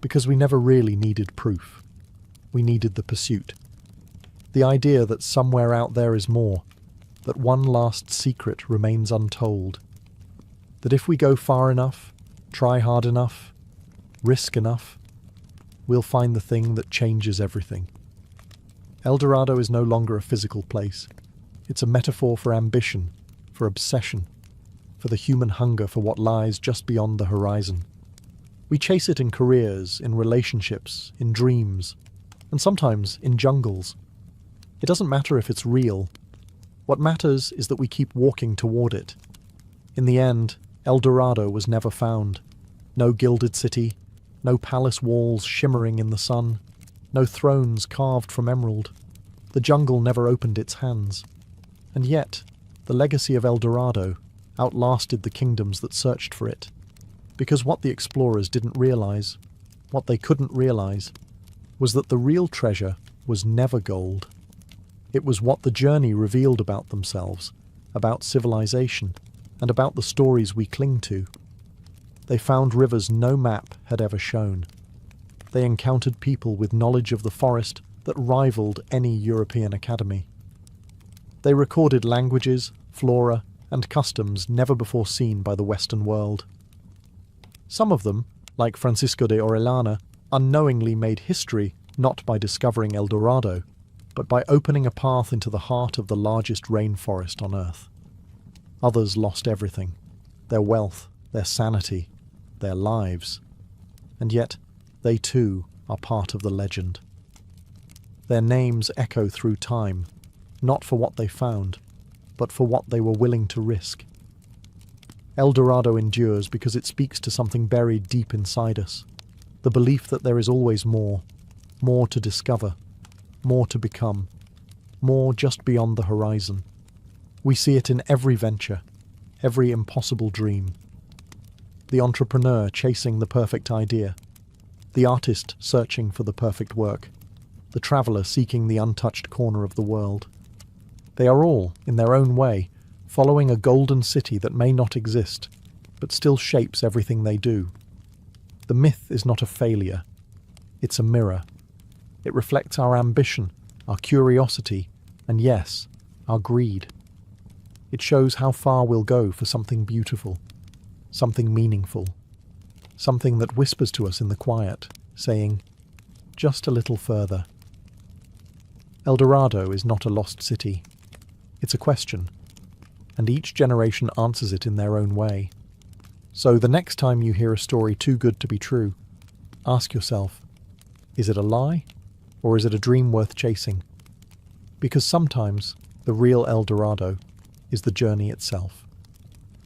Because we never really needed proof. We needed the pursuit. The idea that somewhere out there is more, that one last secret remains untold. That if we go far enough, try hard enough, risk enough, we'll find the thing that changes everything. El Dorado is no longer a physical place. It's a metaphor for ambition, for obsession, for the human hunger for what lies just beyond the horizon. We chase it in careers, in relationships, in dreams, and sometimes in jungles. It doesn't matter if it's real. What matters is that we keep walking toward it. In the end, El Dorado was never found. No gilded city, no palace walls shimmering in the sun, no thrones carved from emerald. The jungle never opened its hands. And yet, the legacy of El Dorado outlasted the kingdoms that searched for it. Because what the explorers didn't realize, what they couldn't realize, was that the real treasure was never gold. It was what the journey revealed about themselves, about civilization, and about the stories we cling to. They found rivers no map had ever shown. They encountered people with knowledge of the forest that rivaled any European academy. They recorded languages, flora, and customs never before seen by the Western world. Some of them, like Francisco de Orellana, unknowingly made history not by discovering El Dorado, but by opening a path into the heart of the largest rainforest on Earth. Others lost everything, their wealth, their sanity, their lives. And yet, they too are part of the legend. Their names echo through time, not for what they found, but for what they were willing to risk. El Dorado endures because it speaks to something buried deep inside us, the belief that there is always more to discover, more to become, more just beyond the horizon. We see it in every venture, every impossible dream. The entrepreneur chasing the perfect idea, the artist searching for the perfect work, the traveller seeking the untouched corner of the world. They are all, in their own way, following a golden city that may not exist, but still shapes everything they do. The myth is not a failure. It's a mirror. It reflects our ambition, our curiosity, and yes, our greed. It shows how far we'll go for something beautiful, something meaningful, something that whispers to us in the quiet, saying, just a little further. El Dorado is not a lost city. It's a question, and each generation answers it in their own way. So the next time you hear a story too good to be true, ask yourself, is it a lie, or is it a dream worth chasing? Because sometimes the real El Dorado is the journey itself.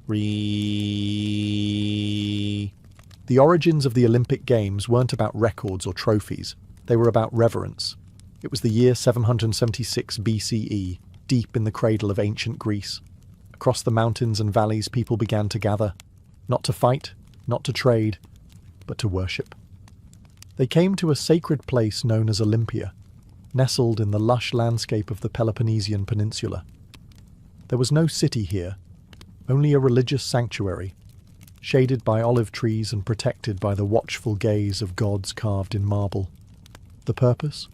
The origins of the Olympic Games weren't about records or trophies. They were about reverence. It was the year 776 BCE, deep in the cradle of ancient Greece. Across the mountains and valleys, people began to gather, not to fight, not to trade, but to worship. They came to a sacred place known as Olympia, nestled in the lush landscape of the Peloponnesian Peninsula. There was no city here, only a religious sanctuary, shaded by olive trees and protected by the watchful gaze of gods carved in marble. The purpose?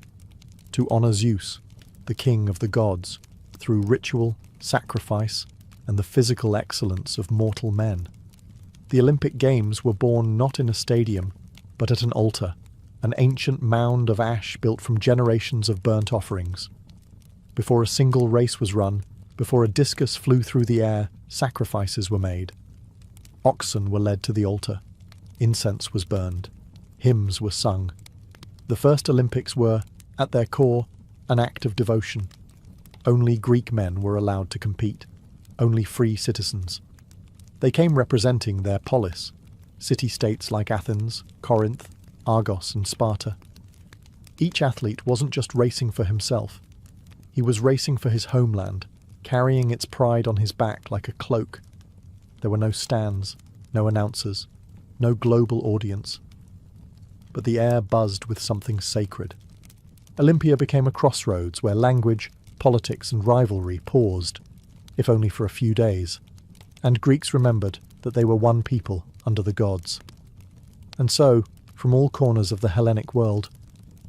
To honor Zeus, the king of the gods, through ritual, sacrifice, and the physical excellence of mortal men. The Olympic Games were born not in a stadium, but at an altar, an ancient mound of ash built from generations of burnt offerings. Before a single race was run, before a discus flew through the air, sacrifices were made. Oxen were led to the altar. Incense was burned. Hymns were sung. The first Olympics were, at their core, an act of devotion. Only Greek men were allowed to compete, only free citizens. They came representing their polis, city-states like Athens, Corinth, Argos and Sparta. Each athlete wasn't just racing for himself. He was racing for his homeland, carrying its pride on his back like a cloak. There were no stands, no announcers, no global audience. But the air buzzed with something sacred. Olympia became a crossroads where language, politics and rivalry paused, if only for a few days, and Greeks remembered that they were one people under the gods. And so, from all corners of the Hellenic world,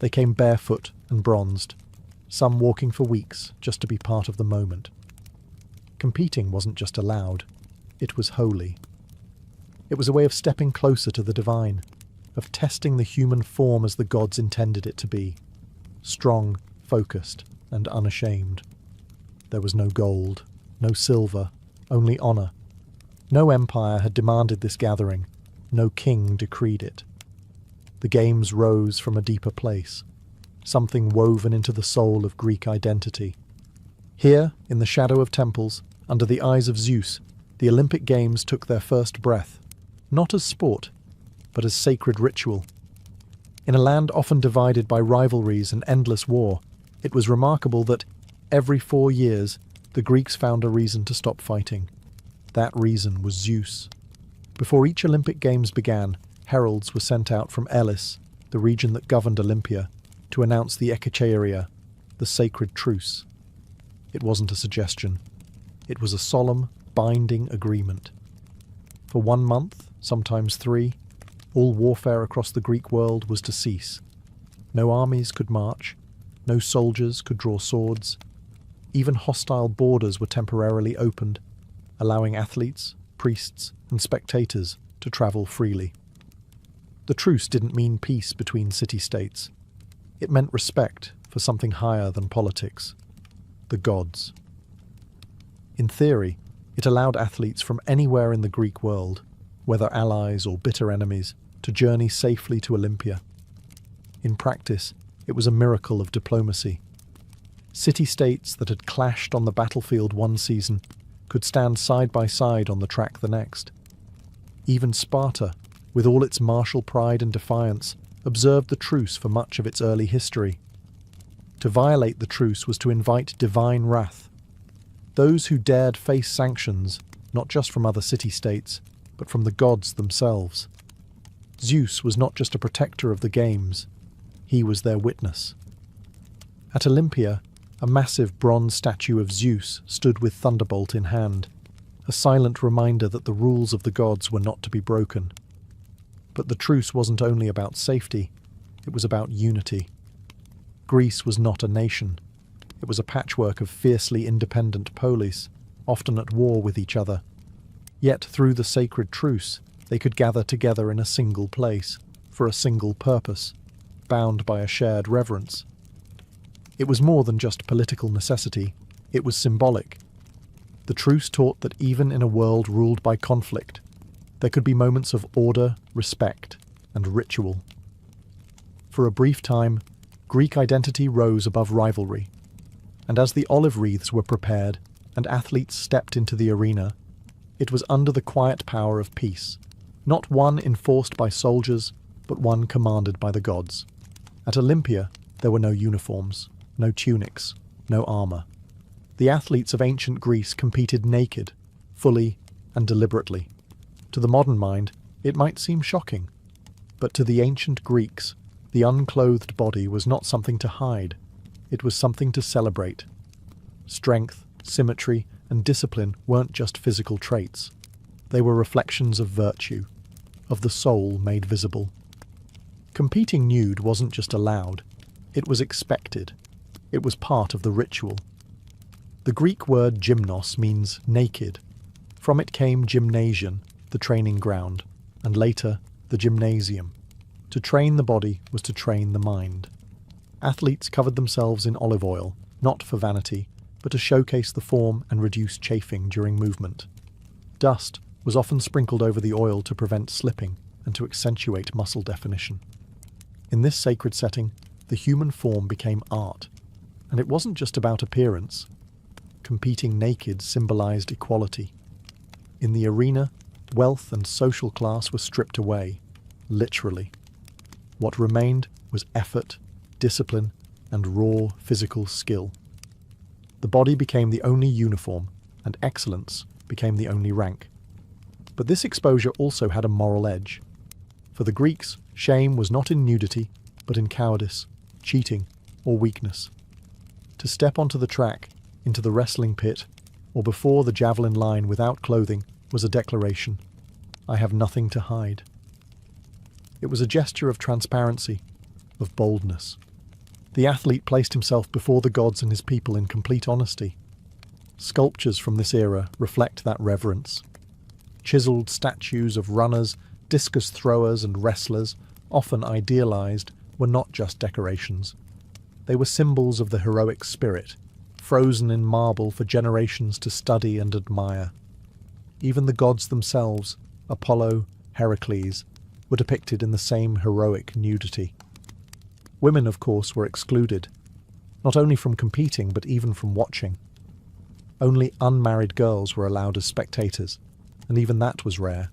they came barefoot and bronzed, some walking for weeks just to be part of the moment. Competing wasn't just allowed, it was holy. It was a way of stepping closer to the divine, of testing the human form as the gods intended it to be, strong, focused, and unashamed. There was no gold, no silver, only honour. No empire had demanded this gathering, no king decreed it. The games rose from a deeper place, something woven into the soul of Greek identity. Here, in the shadow of temples, under the eyes of Zeus, the Olympic Games took their first breath, not as sport, but as sacred ritual. In a land often divided by rivalries and endless war, it was remarkable that, every 4 years, the Greeks found a reason to stop fighting. That reason was Zeus. Before each Olympic Games began, heralds were sent out from Elis, the region that governed Olympia, to announce the Ekecheiria, the sacred truce. It wasn't a suggestion. It was a solemn, binding agreement. For 1 month, sometimes 3, all warfare across the Greek world was to cease. No armies could march, no soldiers could draw swords. Even hostile borders were temporarily opened, allowing athletes, priests, and spectators to travel freely. The truce didn't mean peace between city-states. It meant respect for something higher than politics, the gods. In theory, it allowed athletes from anywhere in the Greek world, whether allies or bitter enemies, to journey safely to Olympia. In practice, it was a miracle of diplomacy. City-states that had clashed on the battlefield one season could stand side by side on the track the next. Even Sparta, with all its martial pride and defiance, observed the truce for much of its early history. To violate the truce was to invite divine wrath. Those who dared face sanctions, not just from other city-states, but from the gods themselves. Zeus was not just a protector of the games, he was their witness. At Olympia, a massive bronze statue of Zeus stood with thunderbolt in hand, a silent reminder that the rules of the gods were not to be broken. But the truce wasn't only about safety, it was about unity. Greece was not a nation. It was a patchwork of fiercely independent polis, often at war with each other. Yet through the sacred truce, they could gather together in a single place, for a single purpose, bound by a shared reverence. It was more than just political necessity, it was symbolic. The truce taught that even in a world ruled by conflict, there could be moments of order, respect, and ritual. For a brief time, Greek identity rose above rivalry, and as the olive wreaths were prepared and athletes stepped into the arena, it was under the quiet power of peace, not one enforced by soldiers, but one commanded by the gods. At Olympia, there were no uniforms, no tunics, no armour. The athletes of ancient Greece competed naked, fully and deliberately. To the modern mind, it might seem shocking, but to the ancient Greeks, the unclothed body was not something to hide, it was something to celebrate. Strength, symmetry, and discipline weren't just physical traits. They were reflections of virtue, of the soul made visible. Competing nude wasn't just allowed, it was expected. It was part of the ritual. The Greek word gymnos means naked. From it came gymnasium, the training ground, and later, the gymnasium. To train the body was to train the mind. Athletes covered themselves in olive oil, not for vanity, but to showcase the form and reduce chafing during movement. Dust was often sprinkled over the oil to prevent slipping and to accentuate muscle definition. In this sacred setting, the human form became art. And it wasn't just about appearance, competing naked symbolized equality. In the arena, wealth and social class were stripped away, literally. What remained was effort, discipline, and raw physical skill. The body became the only uniform, and excellence became the only rank. But this exposure also had a moral edge. For the Greeks, shame was not in nudity, but in cowardice, cheating, or weakness. To step onto the track, into the wrestling pit, or before the javelin line without clothing was a declaration, "I have nothing to hide." It was a gesture of transparency, of boldness. The athlete placed himself before the gods and his people in complete honesty. Sculptures from this era reflect that reverence. Chiseled statues of runners, discus throwers, and wrestlers, often idealized, were not just decorations. They were symbols of the heroic spirit, frozen in marble for generations to study and admire. Even the gods themselves, Apollo, Heracles, were depicted in the same heroic nudity. Women, of course, were excluded, not only from competing but even from watching. Only unmarried girls were allowed as spectators, and even that was rare.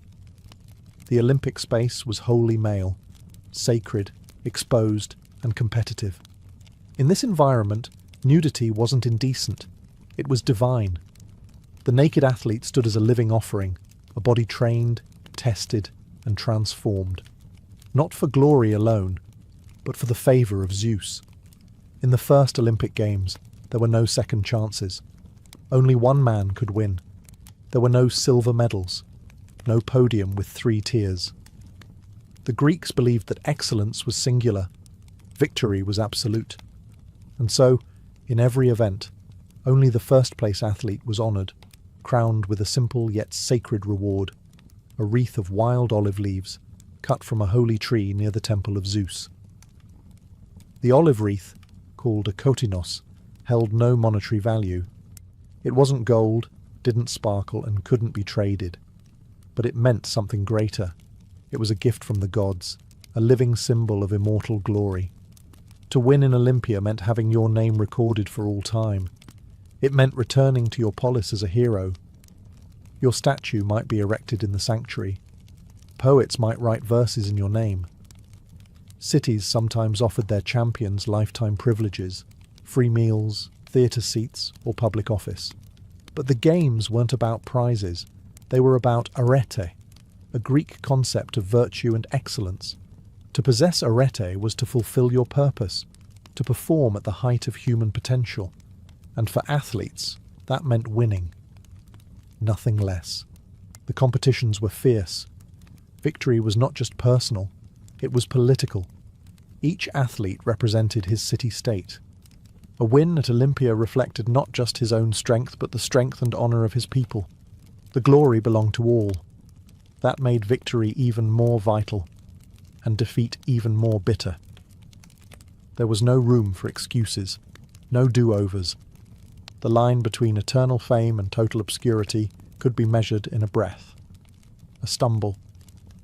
The Olympic space was wholly male, sacred, exposed, and competitive. In this environment, nudity wasn't indecent, it was divine. The naked athlete stood as a living offering, a body trained, tested, and transformed. Not for glory alone, but for the favour of Zeus. In the first Olympic Games, there were no second chances. Only one man could win. There were no silver medals, no podium with 3 tiers. The Greeks believed that excellence was singular, victory was absolute. And so, in every event, only the first-place athlete was honoured, crowned with a simple yet sacred reward, a wreath of wild olive leaves, cut from a holy tree near the temple of Zeus. The olive wreath, called a kotinos, held no monetary value. It wasn't gold, didn't sparkle, and couldn't be traded. But it meant something greater. It was a gift from the gods, a living symbol of immortal glory. To win in Olympia meant having your name recorded for all time. It meant returning to your polis as a hero. Your statue might be erected in the sanctuary. Poets might write verses in your name. Cities sometimes offered their champions lifetime privileges, free meals, theatre seats, or public office. But the games weren't about prizes. They were about arete, a Greek concept of virtue and excellence. To possess arete was to fulfill your purpose, to perform at the height of human potential. And for athletes, that meant winning. Nothing less. The competitions were fierce. Victory was not just personal, it was political. Each athlete represented his city-state. A win at Olympia reflected not just his own strength, but the strength and honour of his people. The glory belonged to all. That made victory even more vital, and defeat even more bitter. There was no room for excuses, no do-overs. The line between eternal fame and total obscurity could be measured in a breath. A stumble,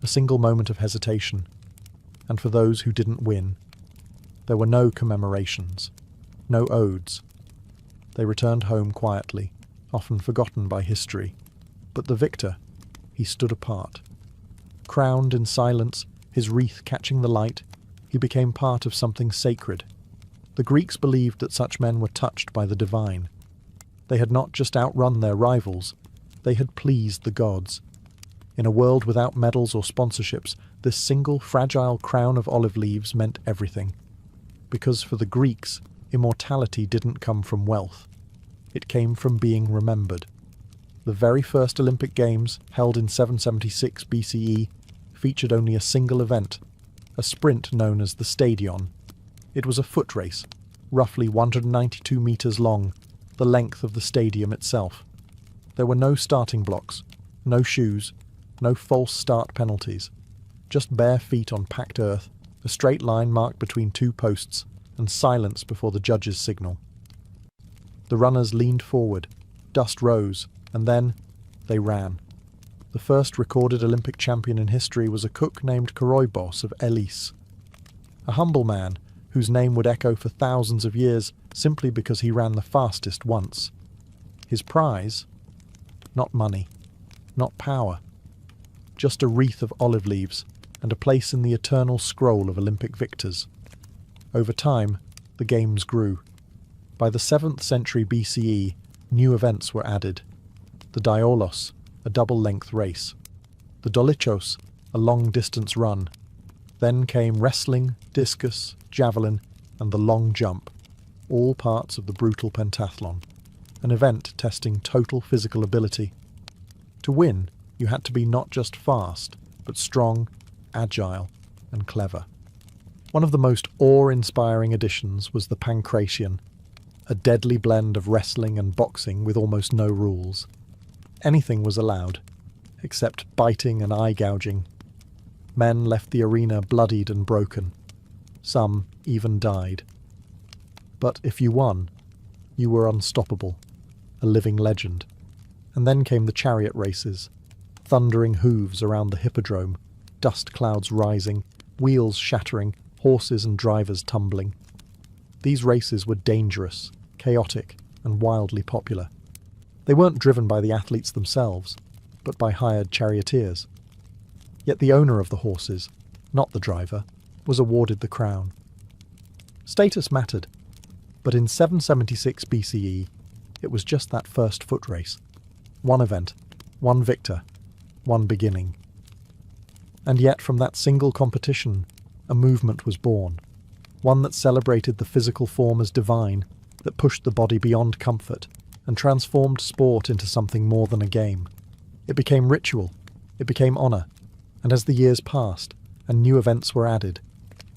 a single moment of hesitation. And for those who didn't win, there were no commemorations, no odes. They returned home quietly, often forgotten by history. But the victor, he stood apart. Crowned in silence, his wreath catching the light, he became part of something sacred. The Greeks believed that such men were touched by the divine. They had not just outrun their rivals, they had pleased the gods. In a world without medals or sponsorships, this single fragile crown of olive leaves meant everything. Because for the Greeks, immortality didn't come from wealth. It came from being remembered. The very first Olympic Games, held in 776 BCE, featured only a single event, a sprint known as the stadion. It was a foot race, roughly 192 metres long, the length of the stadium itself. There were no starting blocks, no shoes, no false start penalties. Just bare feet on packed earth, a straight line marked between 2 posts, and silence before the judge's signal. The runners leaned forward, dust rose, and then they ran. The first recorded Olympic champion in history was a cook named Koroibos of Elis, a humble man whose name would echo for thousands of years simply because he ran the fastest once. His prize? Not money, not power, just a wreath of olive leaves and a place in the eternal scroll of Olympic victors. Over time, the games grew. By the 7th century BCE, new events were added. The Diolos, a double-length race. The Dolichos, a long-distance run. Then came wrestling, discus, javelin, and the long jump, all parts of the brutal pentathlon, an event testing total physical ability. To win, you had to be not just fast, but strong, agile, and clever. One of the most awe-inspiring additions was the pancration, a deadly blend of wrestling and boxing with almost no rules. Anything was allowed, except biting and eye-gouging. Men left the arena bloodied and broken. Some even died. But if you won, you were unstoppable, a living legend. And then came the chariot races, thundering hooves around the hippodrome, dust clouds rising, wheels shattering, horses and drivers tumbling. These races were dangerous, chaotic, and wildly popular. They weren't driven by the athletes themselves, but by hired charioteers. Yet the owner of the horses, not the driver, was awarded the crown. Status mattered, but in 776 BCE, it was just that first foot race. One event, one victor, one beginning. And yet from that single competition, a movement was born, one that celebrated the physical form as divine, that pushed the body beyond comfort, and transformed sport into something more than a game. It became ritual, it became honour, and as the years passed, and new events were added,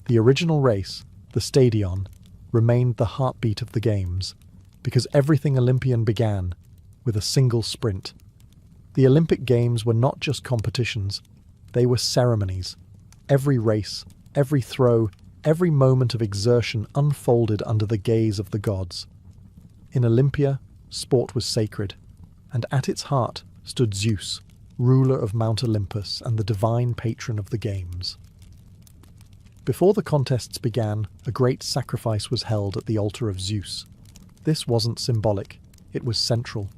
the original race, the stadion, remained the heartbeat of the games, because everything Olympian began with a single sprint. The Olympic Games were not just competitions, they were ceremonies. Every race, every throw, every moment of exertion unfolded under the gaze of the gods. In Olympia, sport was sacred, and at its heart stood Zeus, ruler of Mount Olympus and the divine patron of the games. Before the contests began, a great sacrifice was held at the altar of Zeus. This wasn't symbolic, it was central.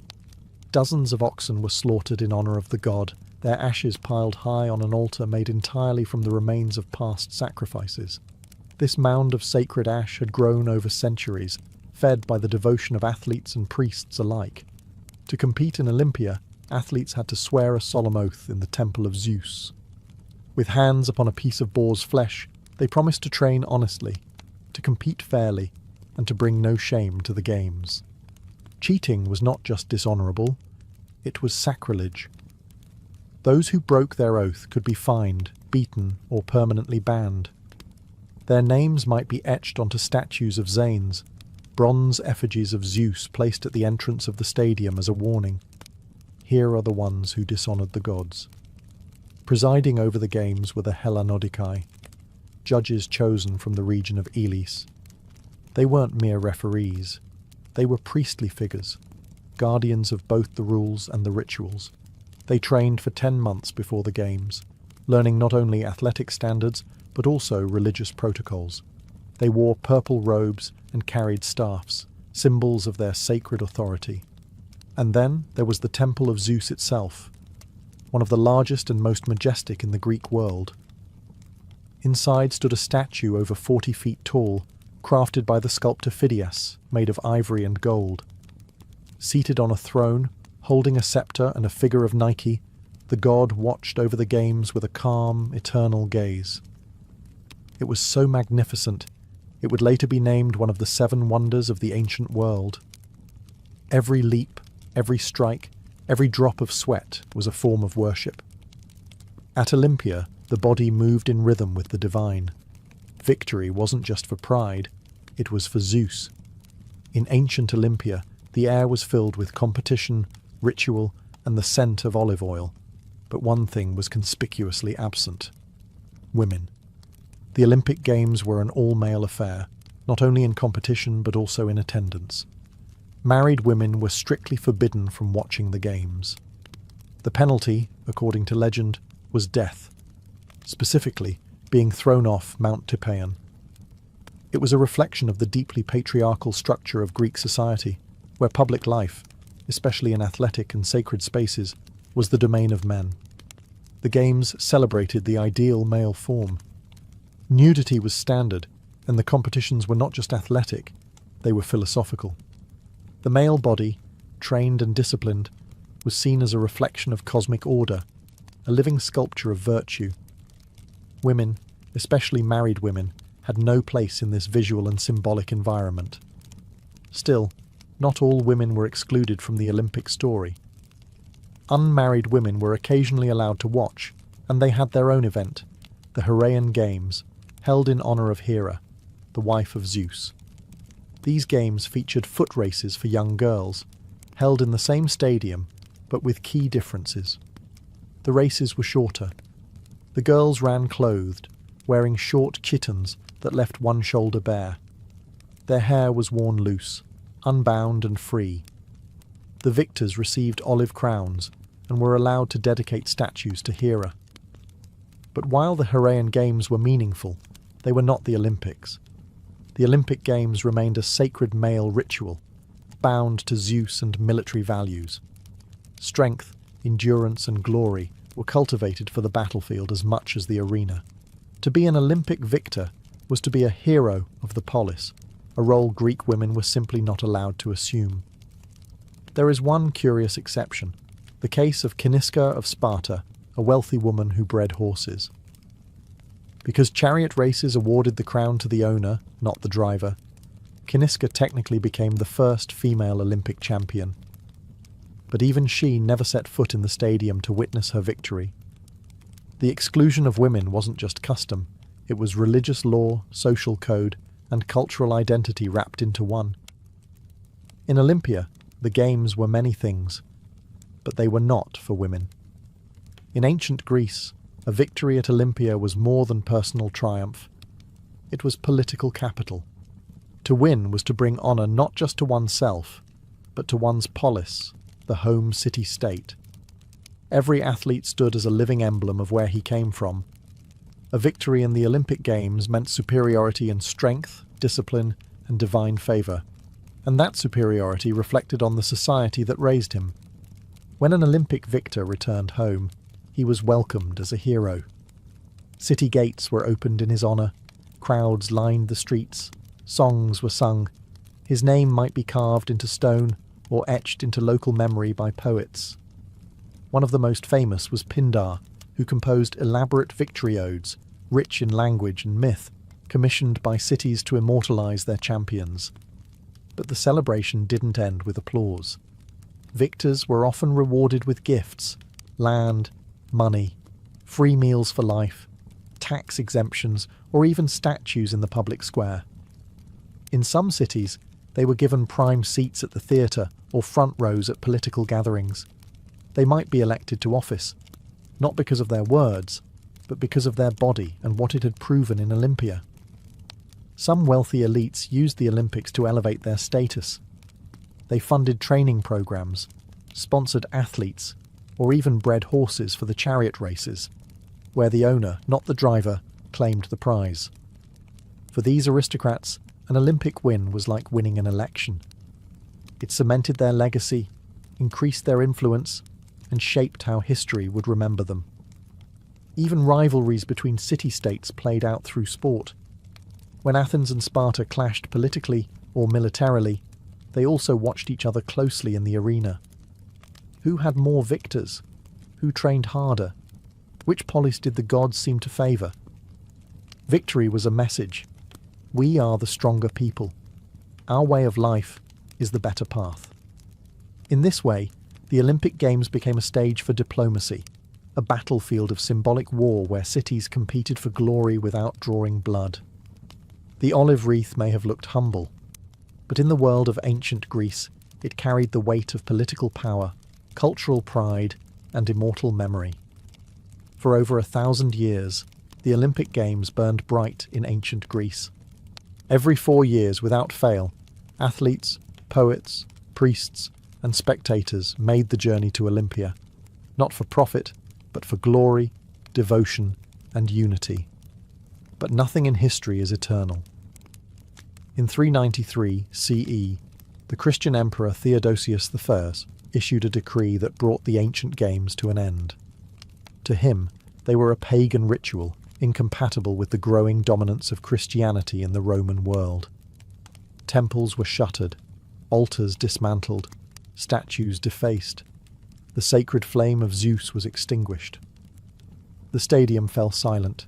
Dozens of oxen were slaughtered in honour of the god, their ashes piled high on an altar made entirely from the remains of past sacrifices. This mound of sacred ash had grown over centuries, fed by the devotion of athletes and priests alike. To compete in Olympia, athletes had to swear a solemn oath in the temple of Zeus. With hands upon a piece of boar's flesh, they promised to train honestly, to compete fairly, and to bring no shame to the games. Cheating was not just dishonourable, it was sacrilege. Those who broke their oath could be fined, beaten, or permanently banned. Their names might be etched onto statues of Zanes, bronze effigies of Zeus placed at the entrance of the stadium as a warning. Here are the ones who dishonoured the gods. Presiding over the games were the Hellanodikai, judges chosen from the region of Elis. They weren't mere referees. They were priestly figures, guardians of both the rules and the rituals. They trained for 10 months before the games, learning not only athletic standards, but also religious protocols. They wore purple robes and carried staffs, symbols of their sacred authority. And then there was the Temple of Zeus itself, one of the largest and most majestic in the Greek world. Inside stood a statue over 40 feet tall, crafted by the sculptor Phidias, made of ivory and gold. Seated on a throne, holding a scepter and a figure of Nike, the god watched over the games with a calm, eternal gaze. It was so magnificent, it would later be named one of the 7 wonders of the ancient world. Every leap, every strike, every drop of sweat was a form of worship. At Olympia, the body moved in rhythm with the divine. Victory wasn't just for pride, it was for Zeus. In ancient Olympia, the air was filled with competition, ritual, and the scent of olive oil. But one thing was conspicuously absent: women. The Olympic Games were an all-male affair, not only in competition but also in attendance. Married women were strictly forbidden from watching the games. The penalty, according to legend, was death, specifically being thrown off Mount Typeon. It was a reflection of the deeply patriarchal structure of Greek society, where public life, especially in athletic and sacred spaces, was the domain of men. The games celebrated the ideal male form. Nudity was standard, and the competitions were not just athletic, they were philosophical. The male body, trained and disciplined, was seen as a reflection of cosmic order, a living sculpture of virtue. Women, especially married women, had no place in this visual and symbolic environment. Still, not all women were excluded from the Olympic story. Unmarried women were occasionally allowed to watch, and they had their own event, the Heraean Games, held in honor of Hera, the wife of Zeus. These games featured foot races for young girls, held in the same stadium, but with key differences. The races were shorter. The girls ran clothed, wearing short chitons that left one shoulder bare. Their hair was worn loose, unbound and free. The victors received olive crowns and were allowed to dedicate statues to Hera. But while the Heraean Games were meaningful, they were not the Olympics. The Olympic Games remained a sacred male ritual, bound to Zeus and military values. Strength, endurance and glory were cultivated for the battlefield as much as the arena. To be an Olympic victor was to be a hero of the polis, a role Greek women were simply not allowed to assume. There is one curious exception, the case of Ciniska of Sparta, a wealthy woman who bred horses. Because chariot races awarded the crown to the owner, not the driver, Ciniska technically became the first female Olympic champion. But even she never set foot in the stadium to witness her victory. The exclusion of women wasn't just custom, it was religious law, social code, and cultural identity wrapped into one. In Olympia, the games were many things, but they were not for women. In ancient Greece, a victory at Olympia was more than personal triumph. It was political capital. To win was to bring honour not just to oneself, but to one's polis, the home city-state. Every athlete stood as a living emblem of where he came from. A victory in the Olympic Games meant superiority in strength, discipline, and divine favour, and that superiority reflected on the society that raised him. When an Olympic victor returned home, he was welcomed as a hero. City gates were opened in his honour, crowds lined the streets, songs were sung. His name might be carved into stone or etched into local memory by poets. One of the most famous was Pindar, who composed elaborate victory odes, rich in language and myth, commissioned by cities to immortalise their champions. But the celebration didn't end with applause. Victors were often rewarded with gifts, land, money, free meals for life, tax exemptions, or even statues in the public square. In some cities, they were given prime seats at the theatre or front rows at political gatherings. They might be elected to office, not because of their words, but because of their body and what it had proven in Olympia. Some wealthy elites used the Olympics to elevate their status. They funded training programs, sponsored athletes, or even bred horses for the chariot races, where the owner, not the driver, claimed the prize. For these aristocrats, an Olympic win was like winning an election. It cemented their legacy, increased their influence, and shaped how history would remember them. Even rivalries between city-states played out through sport. When Athens and Sparta clashed politically or militarily, they also watched each other closely in the arena. Who had more victors? Who trained harder? Which polis did the gods seem to favour? Victory was a message. We are the stronger people. Our way of life is the better path. In this way, the Olympic Games became a stage for diplomacy, a battlefield of symbolic war where cities competed for glory without drawing blood. The olive wreath may have looked humble, but in the world of ancient Greece, it carried the weight of political power, cultural pride, and immortal memory. For over 1,000 years, the Olympic Games burned bright in ancient Greece. Every 4 years, without fail, athletes, poets, priests, and spectators made the journey to Olympia, not for profit, but for glory, devotion, and unity. But nothing in history is eternal. In 393 CE, the Christian emperor Theodosius I issued a decree that brought the ancient games to an end. To him, they were a pagan ritual, incompatible with the growing dominance of Christianity in the Roman world. Temples were shuttered, altars dismantled, statues defaced. The sacred flame of Zeus was extinguished. The stadium fell silent.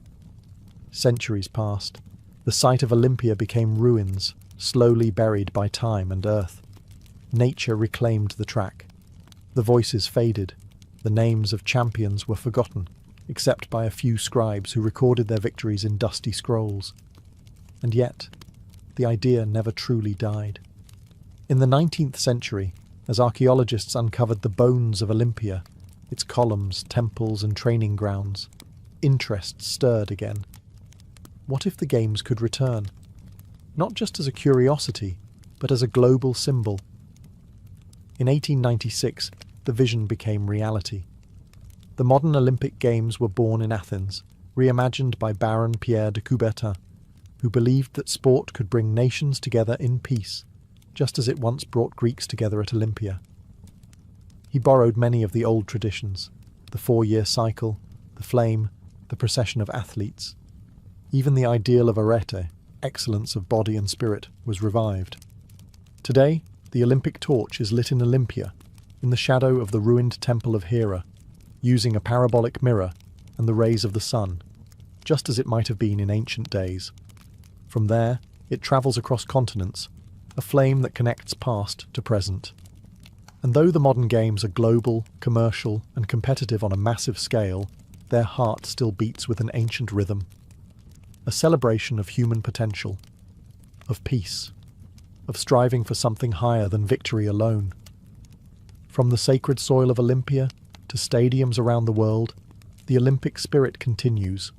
Centuries passed. The site of Olympia became ruins, slowly buried by time and earth. Nature reclaimed the track. The voices faded. The names of champions were forgotten, except by a few scribes who recorded their victories in dusty scrolls. And yet, the idea never truly died. In the 19th century, as archaeologists uncovered the bones of Olympia, its columns, temples, and training grounds, interest stirred again. What if the games could return? Not just as a curiosity, but as a global symbol. In 1896, the vision became reality. The modern Olympic Games were born in Athens, reimagined by Baron Pierre de Coubertin, who believed that sport could bring nations together in peace, just as it once brought Greeks together at Olympia. He borrowed many of the old traditions, the 4-year cycle, the flame, the procession of athletes. Even the ideal of arete, excellence of body and spirit, was revived. Today, the Olympic torch is lit in Olympia, in the shadow of the ruined temple of Hera, using a parabolic mirror and the rays of the sun, just as it might have been in ancient days. From there, it travels across continents, a flame that connects past to present. And though the modern games are global, commercial, and competitive on a massive scale, their heart still beats with an ancient rhythm. A celebration of human potential, of peace, of striving for something higher than victory alone. From the sacred soil of Olympia to stadiums around the world, the Olympic spirit continues,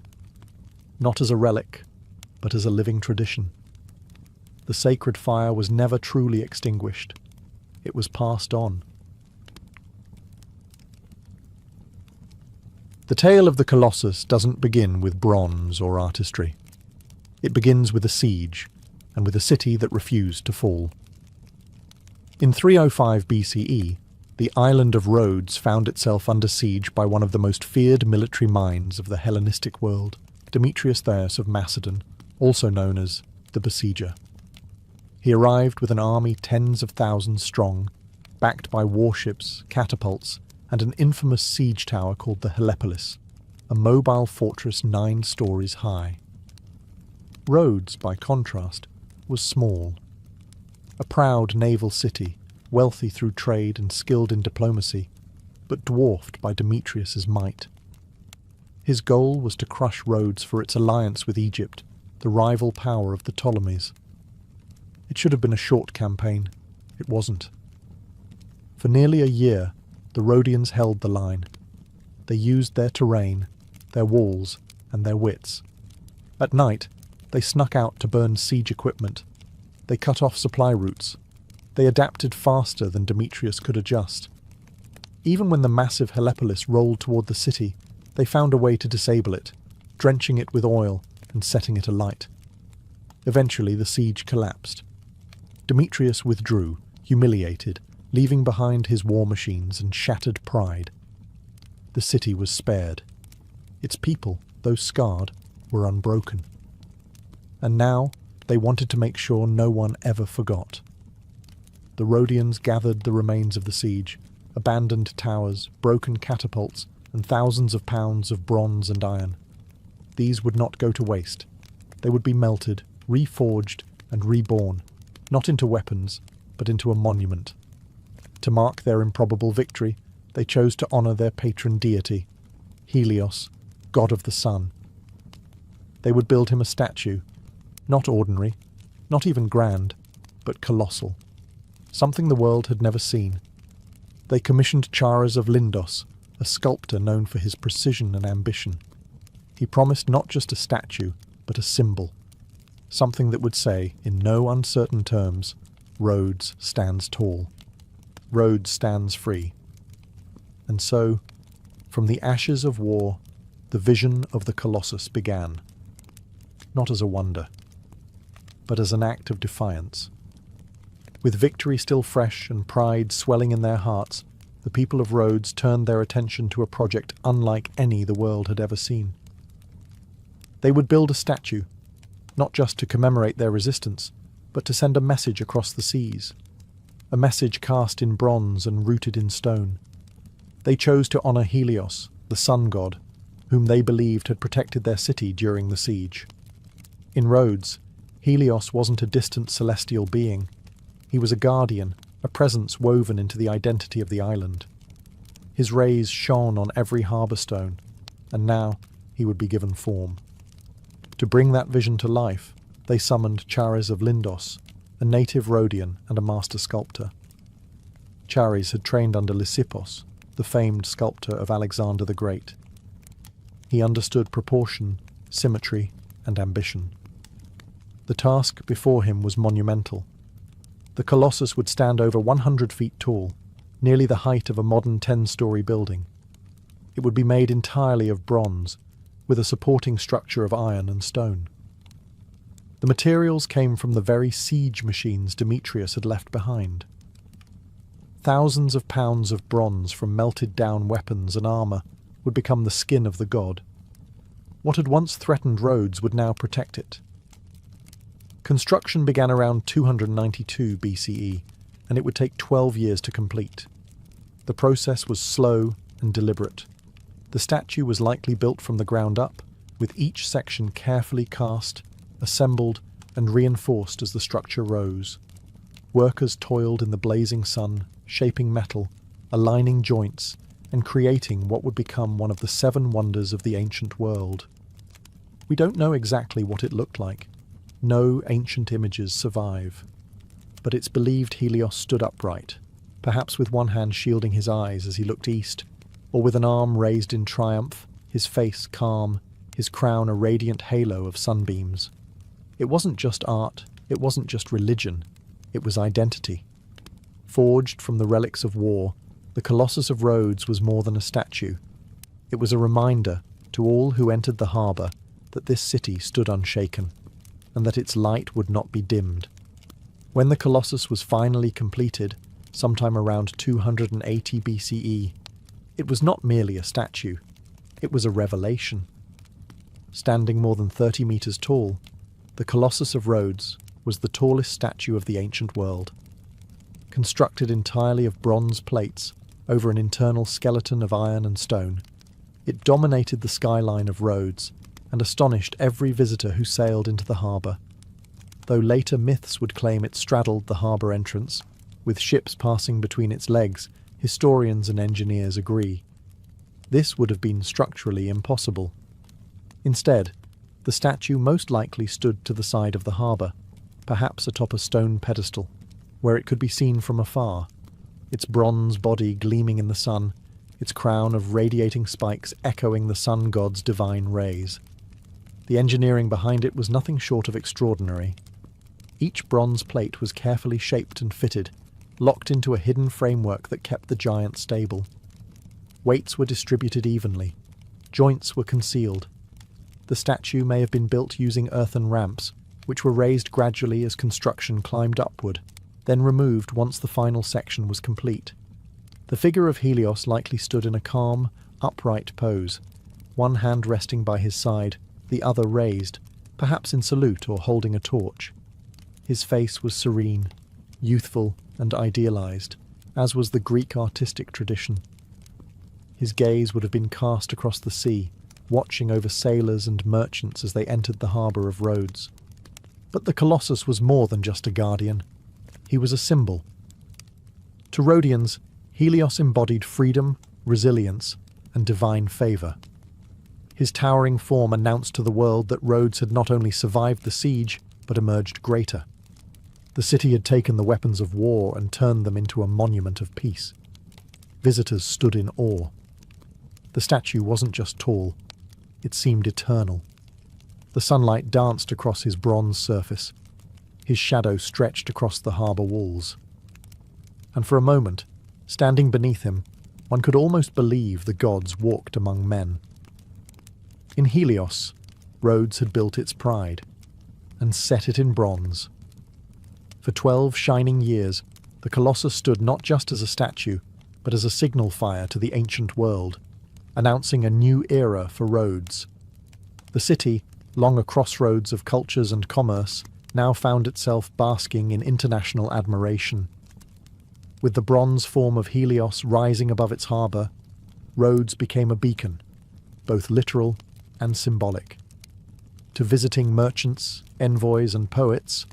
not as a relic, but as a living tradition. The sacred fire was never truly extinguished. It was passed on. The tale of the Colossus doesn't begin with bronze or artistry. It begins with a siege, and with a city that refused to fall. In 305 BCE, the island of Rhodes found itself under siege by one of the most feared military minds of the Hellenistic world, Demetrius Thais of Macedon, also known as the Besieger. He arrived with an army tens of thousands strong, backed by warships, catapults, and an infamous siege tower called the Helepolis, a mobile fortress 9 stories high. Rhodes, by contrast, was small. A proud naval city, wealthy through trade and skilled in diplomacy, but dwarfed by Demetrius's might. His goal was to crush Rhodes for its alliance with Egypt, the rival power of the Ptolemies. It should have been a short campaign. It wasn't. For nearly a year, the Rhodians held the line. They used their terrain, their walls, and their wits. At night, they snuck out to burn siege equipment. They cut off supply routes. They adapted faster than Demetrius could adjust. Even when the massive Helepolis rolled toward the city, they found a way to disable it, drenching it with oil and setting it alight. Eventually, the siege collapsed. Demetrius withdrew, humiliated, leaving behind his war machines and shattered pride. The city was spared. Its people, though scarred, were unbroken. And now they wanted to make sure no one ever forgot. The Rhodians gathered the remains of the siege, abandoned towers, broken catapults, and thousands of pounds of bronze and iron. These would not go to waste. They would be melted, reforged, and reborn, not into weapons, but into a monument. To mark their improbable victory, they chose to honour their patron deity, Helios, god of the sun. They would build him a statue, not ordinary, not even grand, but colossal, something the world had never seen. They commissioned Chares of Lindos, a sculptor known for his precision and ambition. He promised not just a statue, but a symbol, something that would say, in no uncertain terms, Rhodes stands tall. Rhodes stands free. And so, from the ashes of war, the vision of the Colossus began. Not as a wonder, but as an act of defiance. With victory still fresh and pride swelling in their hearts, the people of Rhodes turned their attention to a project unlike any the world had ever seen. They would build a statue, not just to commemorate their resistance, but to send a message across the seas, a message cast in bronze and rooted in stone. They chose to honor Helios, the sun god, whom they believed had protected their city during the siege. In Rhodes, Helios wasn't a distant celestial being. He was a guardian, a presence woven into the identity of the island. His rays shone on every harbour stone, and now he would be given form. To bring that vision to life, they summoned Charis of Lindos, a native Rhodian and a master sculptor. Charis had trained under Lysippos, the famed sculptor of Alexander the Great. He understood proportion, symmetry, and ambition. The task before him was monumental. The Colossus would stand over 100 feet tall, nearly the height of a modern 10-story building. It would be made entirely of bronze, with a supporting structure of iron and stone. The materials came from the very siege machines Demetrius had left behind. Thousands of pounds of bronze from melted-down weapons and armour would become the skin of the god. What had once threatened Rhodes would now protect it. Construction began around 292 BCE, and it would take 12 years to complete. The process was slow and deliberate. The statue was likely built from the ground up, with each section carefully cast, assembled, and reinforced as the structure rose. Workers toiled in the blazing sun, shaping metal, aligning joints, and creating what would become one of the 7 wonders of the ancient world. We don't know exactly what it looked like. No ancient images survive. But it's believed Helios stood upright, perhaps with one hand shielding his eyes as he looked east, or with an arm raised in triumph, his face calm, his crown a radiant halo of sunbeams. It wasn't just art, it wasn't just religion, it was identity. Forged from the relics of war, the Colossus of Rhodes was more than a statue. It was a reminder to all who entered the harbour that this city stood unshaken, and that its light would not be dimmed. When the Colossus was finally completed, sometime around 280 BCE, it was not merely a statue, it was a revelation. Standing more than 30 metres tall, the Colossus of Rhodes was the tallest statue of the ancient world. Constructed entirely of bronze plates over an internal skeleton of iron and stone, it dominated the skyline of Rhodes and astonished every visitor who sailed into the harbour. Though later myths would claim it straddled the harbour entrance, with ships passing between its legs, historians and engineers agree. This would have been structurally impossible. Instead, the statue most likely stood to the side of the harbour, perhaps atop a stone pedestal, where it could be seen from afar, its bronze body gleaming in the sun, its crown of radiating spikes echoing the sun god's divine rays. The engineering behind it was nothing short of extraordinary. Each bronze plate was carefully shaped and fitted, locked into a hidden framework that kept the giant stable. Weights were distributed evenly. Joints were concealed. The statue may have been built using earthen ramps, which were raised gradually as construction climbed upward, then removed once the final section was complete. The figure of Helios likely stood in a calm, upright pose, one hand resting by his side, the other raised, perhaps in salute or holding a torch. His face was serene, youthful and idealized, as was the Greek artistic tradition. His gaze would have been cast across the sea, watching over sailors and merchants as they entered the harbour of Rhodes. But the Colossus was more than just a guardian. He was a symbol. To Rhodians, Helios embodied freedom, resilience, and divine favour. His towering form announced to the world that Rhodes had not only survived the siege, but emerged greater. The city had taken the weapons of war and turned them into a monument of peace. Visitors stood in awe. The statue wasn't just tall, it seemed eternal. The sunlight danced across his bronze surface. His shadow stretched across the harbour walls. And for a moment, standing beneath him, one could almost believe the gods walked among men. In Helios, Rhodes had built its pride, and set it in bronze. For 12 shining years, the Colossus stood not just as a statue, but as a signal fire to the ancient world, announcing a new era for Rhodes. The city, long a crossroads of cultures and commerce, now found itself basking in international admiration. With the bronze form of Helios rising above its harbour, Rhodes became a beacon, both literal and symbolic. To visiting merchants, envoys, and poets,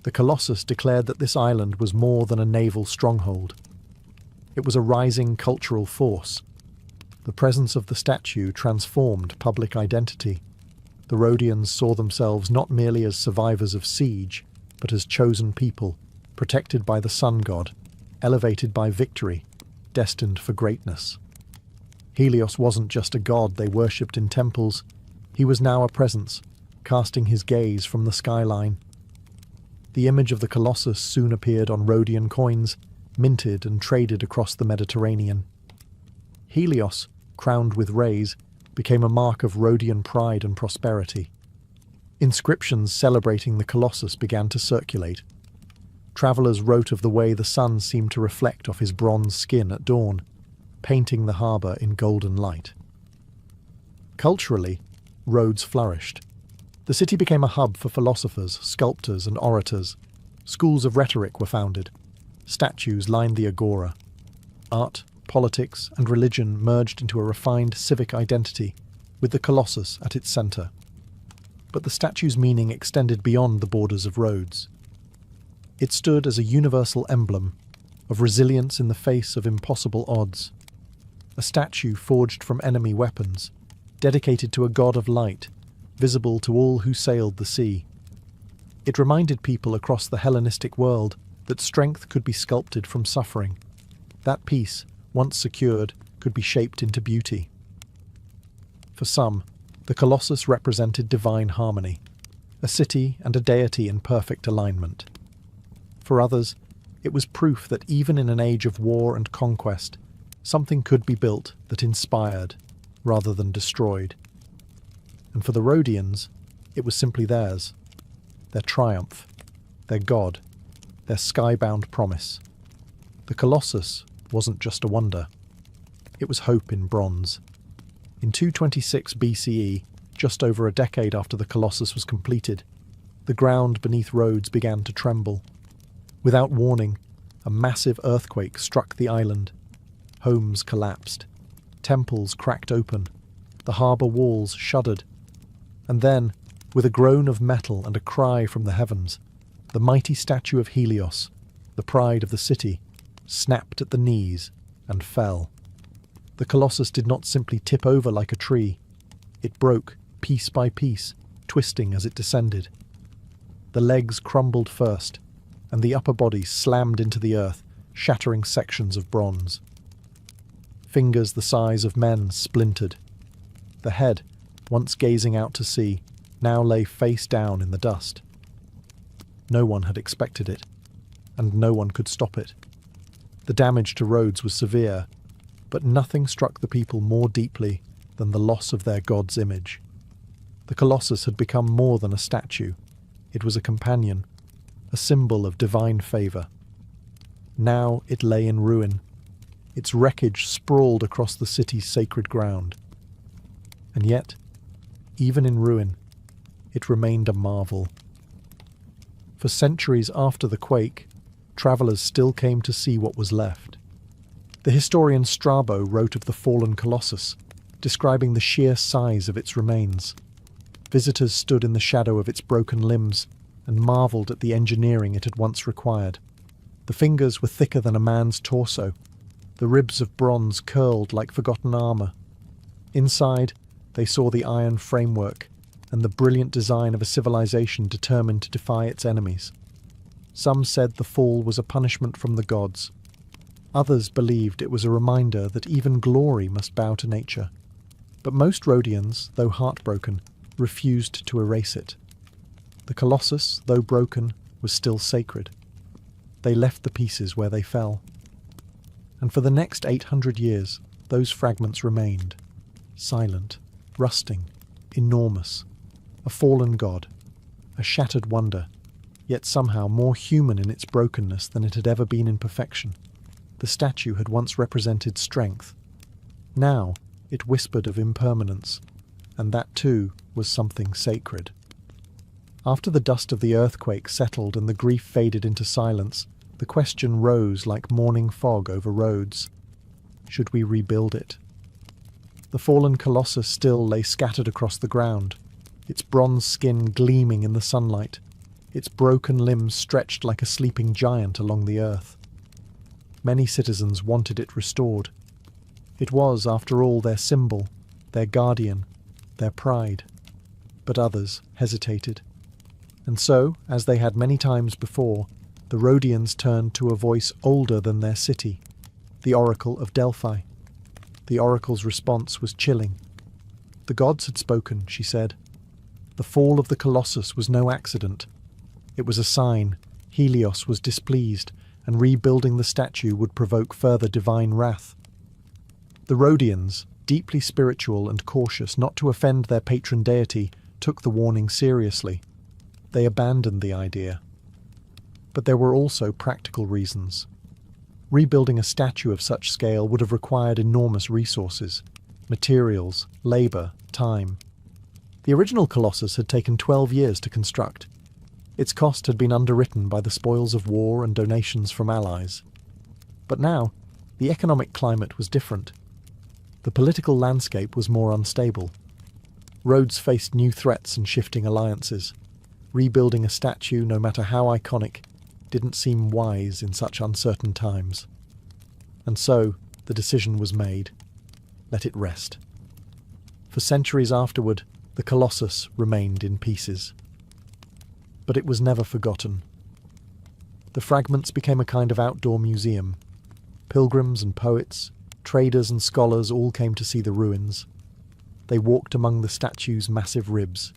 the Colossus declared that this island was more than a naval stronghold. It was a rising cultural force. The presence of the statue transformed public identity. The Rhodians saw themselves not merely as survivors of siege, but as chosen people, protected by the sun god, elevated by victory, destined for greatness. Helios wasn't just a god they worshipped in temples. He was now a presence, casting his gaze from the skyline. The image of the Colossus soon appeared on Rhodian coins, minted and traded across the Mediterranean. Helios, crowned with rays, became a mark of Rhodian pride and prosperity. Inscriptions celebrating the Colossus began to circulate. Travellers wrote of the way the sun seemed to reflect off his bronze skin at dawn, painting the harbour in golden light. Culturally, Rhodes flourished. The city became a hub for philosophers, sculptors, and orators. Schools of rhetoric were founded. Statues lined the agora. Art, politics, and religion merged into a refined civic identity, with the Colossus at its centre. But the statue's meaning extended beyond the borders of Rhodes. It stood as a universal emblem of resilience in the face of impossible odds. A statue forged from enemy weapons, dedicated to a god of light, visible to all who sailed the sea. It reminded people across the Hellenistic world that strength could be sculpted from suffering. That peace, once secured, could be shaped into beauty. For some, the Colossus represented divine harmony, a city and a deity in perfect alignment. For others, it was proof that even in an age of war and conquest, something could be built that inspired rather than destroyed. And for the Rhodians, it was simply theirs, their triumph, their god, their skybound promise. The Colossus wasn't just a wonder. It was hope in bronze. In 226 BCE, just over a decade after the Colossus was completed, the ground beneath Rhodes began to tremble. Without warning, a massive earthquake struck the island. Homes collapsed. Temples cracked open. The harbour walls shuddered. And then, with a groan of metal and a cry from the heavens, the mighty statue of Helios, the pride of the city, snapped at the knees and fell. The Colossus did not simply tip over like a tree. It broke, piece by piece, twisting as it descended. The legs crumbled first, and the upper body slammed into the earth, shattering sections of bronze. Fingers the size of men splintered. The head, once gazing out to sea, now lay face down in the dust. No one had expected it, and no one could stop it. The damage to Rhodes was severe, but nothing struck the people more deeply than the loss of their god's image. The Colossus had become more than a statue. It was a companion, a symbol of divine favour. Now it lay in ruin. Its wreckage sprawled across the city's sacred ground. And yet, even in ruin, it remained a marvel. For centuries after the quake, travellers still came to see what was left. The historian Strabo wrote of the fallen Colossus, describing the sheer size of its remains. Visitors stood in the shadow of its broken limbs and marvelled at the engineering it had once required. The fingers were thicker than a man's torso. The ribs of bronze curled like forgotten armour. Inside, they saw the iron framework and the brilliant design of a civilization determined to defy its enemies. Some said the fall was a punishment from the gods. Others believed it was a reminder that even glory must bow to nature. But most Rhodians, though heartbroken, refused to erase it. The Colossus, though broken, was still sacred. They left the pieces where they fell. And for the next 800 years, those fragments remained, silent, rusting, enormous, a fallen god, a shattered wonder, yet somehow more human in its brokenness than it had ever been in perfection. The statue had once represented strength. Now it whispered of impermanence, and that too was something sacred. After the dust of the earthquake settled and the grief faded into silence, the question rose like morning fog over roads. Should we rebuild it? The fallen colossus still lay scattered across the ground, its bronze skin gleaming in the sunlight, its broken limbs stretched like a sleeping giant along the earth. Many citizens wanted it restored. It was, after all, their symbol, their guardian, their pride. But others hesitated. And so, as they had many times before, the Rhodians turned to a voice older than their city, the Oracle of Delphi. The oracle's response was chilling. The gods had spoken, she said. The fall of the Colossus was no accident. It was a sign. Helios was displeased, and rebuilding the statue would provoke further divine wrath. The Rhodians, deeply spiritual and cautious not to offend their patron deity, took the warning seriously. They abandoned the idea. But there were also practical reasons. Rebuilding a statue of such scale would have required enormous resources, materials, labour, time. The original Colossus had taken 12 years to construct. Its cost had been underwritten by the spoils of war and donations from allies. But now, the economic climate was different. The political landscape was more unstable. Rhodes faced new threats and shifting alliances. Rebuilding a statue, no matter how iconic, didn't seem wise in such uncertain times. And so, the decision was made. Let it rest. For centuries afterward, the Colossus remained in pieces. But it was never forgotten. The fragments became a kind of outdoor museum. Pilgrims and poets, traders and scholars all came to see the ruins. They walked among the statue's massive ribs.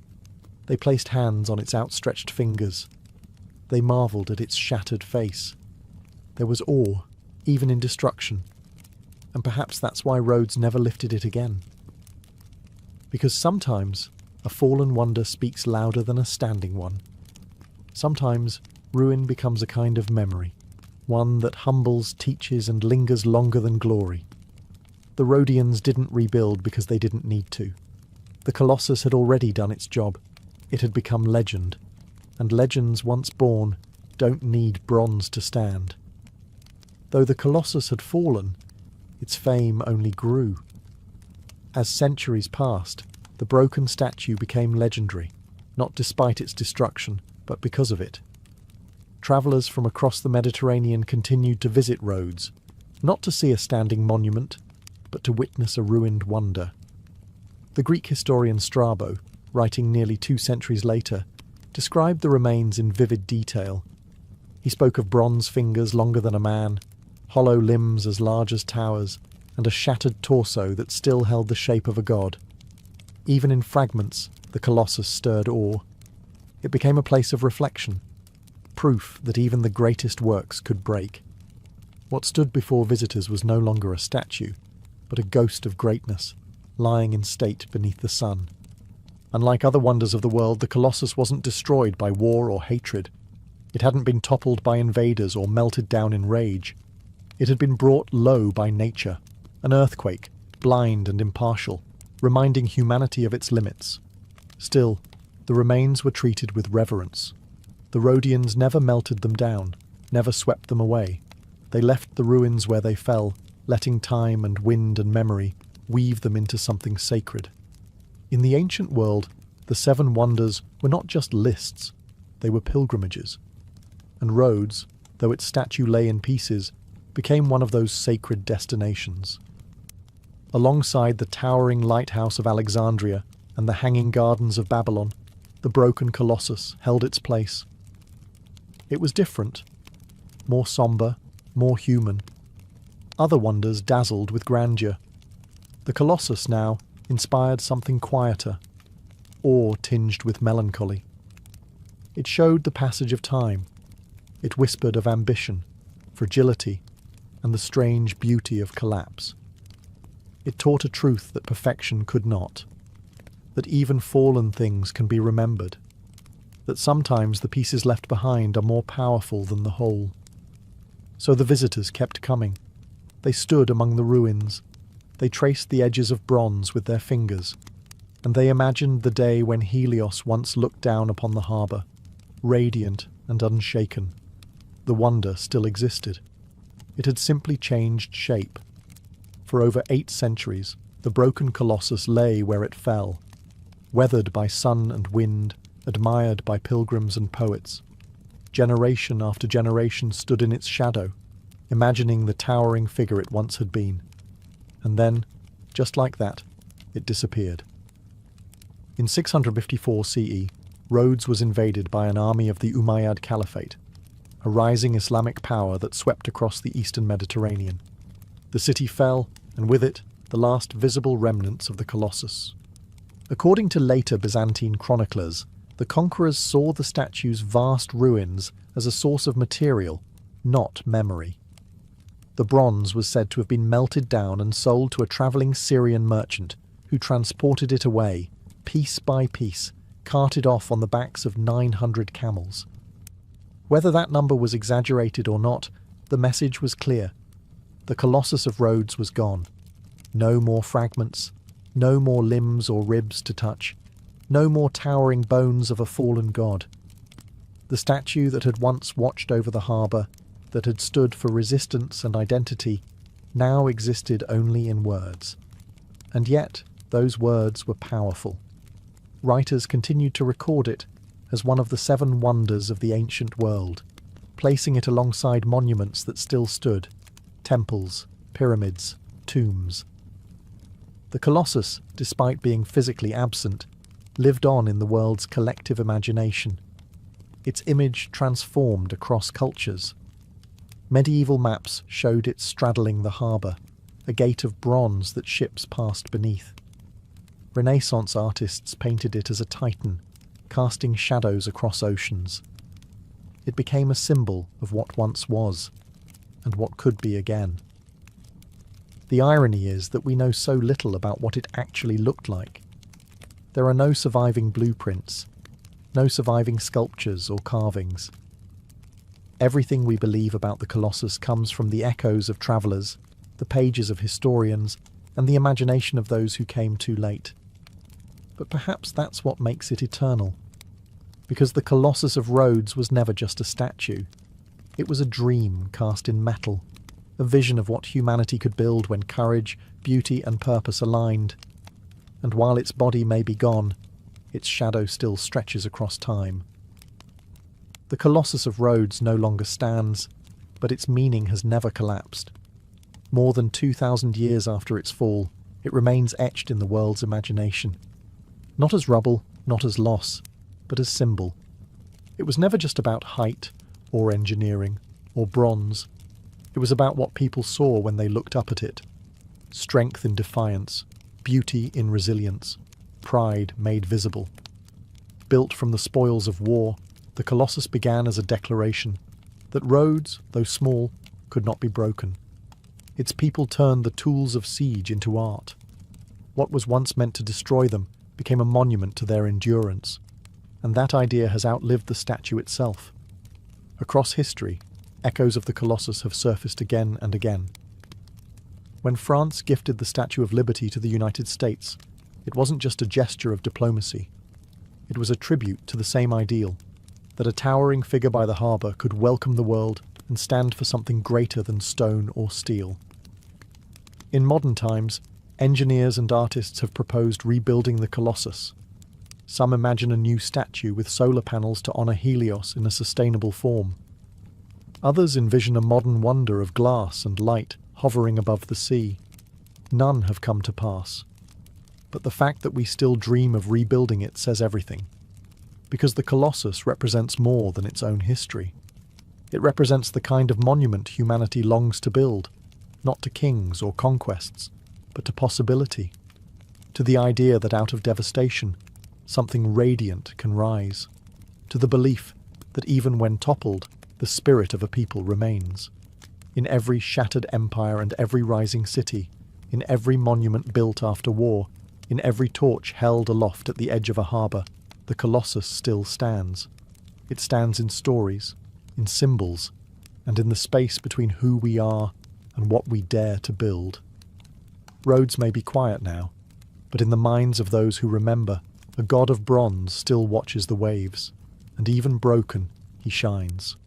They placed hands on its outstretched fingers. They marvelled at its shattered face. There was awe, even in destruction. And perhaps that's why Rhodes never lifted it again. Because sometimes a fallen wonder speaks louder than a standing one. Sometimes ruin becomes a kind of memory, one that humbles, teaches, and lingers longer than glory. The Rhodians didn't rebuild because they didn't need to. The Colossus had already done its job. It had become legend. And legends once born don't need bronze to stand. Though the Colossus had fallen, its fame only grew. As centuries passed, the broken statue became legendary, not despite its destruction, but because of it. Travellers from across the Mediterranean continued to visit Rhodes, not to see a standing monument, but to witness a ruined wonder. The Greek historian Strabo, writing nearly 2 centuries later, described the remains in vivid detail. He spoke of bronze fingers longer than a man, hollow limbs as large as towers, and a shattered torso that still held the shape of a god. Even in fragments, the Colossus stirred awe. It became a place of reflection, proof that even the greatest works could break. What stood before visitors was no longer a statue, but a ghost of greatness, lying in state beneath the sun. Unlike other wonders of the world, the Colossus wasn't destroyed by war or hatred. It hadn't been toppled by invaders or melted down in rage. It had been brought low by nature, an earthquake, blind and impartial, reminding humanity of its limits. Still, the remains were treated with reverence. The Rhodians never melted them down, never swept them away. They left the ruins where they fell, letting time and wind and memory weave them into something sacred. In the ancient world, the 7 wonders were not just lists, they were pilgrimages. And Rhodes, though its statue lay in pieces, became one of those sacred destinations. Alongside the towering lighthouse of Alexandria and the hanging gardens of Babylon, the broken Colossus held its place. It was different, more sombre, more human. Other wonders dazzled with grandeur. The Colossus now inspired something quieter, awe tinged with melancholy. It showed the passage of time. It whispered of ambition, fragility, and the strange beauty of collapse. It taught a truth that perfection could not, that even fallen things can be remembered, that sometimes the pieces left behind are more powerful than the whole. So the visitors kept coming, They stood among the ruins. They traced the edges of bronze with their fingers, and they imagined the day when Helios once looked down upon the harbour, radiant and unshaken. The wonder still existed. It had simply changed shape. For over 8 centuries, the broken colossus lay where it fell, weathered by sun and wind, admired by pilgrims and poets. Generation after generation stood in its shadow, imagining the towering figure it once had been. And then, just like that, it disappeared. In 654 CE, Rhodes was invaded by an army of the Umayyad Caliphate, a rising Islamic power that swept across the eastern Mediterranean. The city fell, and with it, the last visible remnants of the Colossus. According to later Byzantine chroniclers, the conquerors saw the statue's vast ruins as a source of material, not memory. The bronze was said to have been melted down and sold to a travelling Syrian merchant who transported it away, piece by piece, carted off on the backs of 900 camels. Whether that number was exaggerated or not, the message was clear. The Colossus of Rhodes was gone. No more fragments, no more limbs or ribs to touch, no more towering bones of a fallen god. The statue that had once watched over the harbour, that had stood for resistance and identity, now existed only in words. And yet, those words were powerful. Writers continued to record it as one of the 7 wonders of the ancient world, placing it alongside monuments that still stood, temples, pyramids, tombs. The Colossus, despite being physically absent, lived on in the world's collective imagination. Its image transformed across cultures. Medieval maps showed it straddling the harbour, a gate of bronze that ships passed beneath. Renaissance artists painted it as a titan, casting shadows across oceans. It became a symbol of what once was, and what could be again. The irony is that we know so little about what it actually looked like. There are no surviving blueprints, no surviving sculptures or carvings. Everything we believe about the Colossus comes from the echoes of travellers, the pages of historians, and the imagination of those who came too late. But perhaps that's what makes it eternal. Because the Colossus of Rhodes was never just a statue. It was a dream cast in metal, a vision of what humanity could build when courage, beauty, and purpose aligned. And while its body may be gone, its shadow still stretches across time. The Colossus of Rhodes no longer stands, but its meaning has never collapsed. More than 2,000 years after its fall, it remains etched in the world's imagination. Not as rubble, not as loss, but as symbol. It was never just about height, or engineering, or bronze. It was about what people saw when they looked up at it. Strength in defiance, beauty in resilience, pride made visible. Built from the spoils of war, the Colossus began as a declaration that Rhodes, though small, could not be broken. Its people turned the tools of siege into art. What was once meant to destroy them became a monument to their endurance, and that idea has outlived the statue itself. Across history, echoes of the Colossus have surfaced again and again. When France gifted the Statue of Liberty to the United States, it wasn't just a gesture of diplomacy. It was a tribute to the same ideal, that a towering figure by the harbour could welcome the world and stand for something greater than stone or steel. In modern times, engineers and artists have proposed rebuilding the Colossus. Some imagine a new statue with solar panels to honour Helios in a sustainable form. Others envision a modern wonder of glass and light hovering above the sea. None have come to pass. But the fact that we still dream of rebuilding it says everything. Because the Colossus represents more than its own history. It represents the kind of monument humanity longs to build, not to kings or conquests, but to possibility, to the idea that out of devastation, something radiant can rise, to the belief that even when toppled, the spirit of a people remains. In every shattered empire and every rising city, in every monument built after war, in every torch held aloft at the edge of a harbour, the Colossus still stands. It stands in stories, in symbols, and in the space between who we are and what we dare to build. Roads may be quiet now, but in the minds of those who remember, a god of bronze still watches the waves, and even broken, he shines.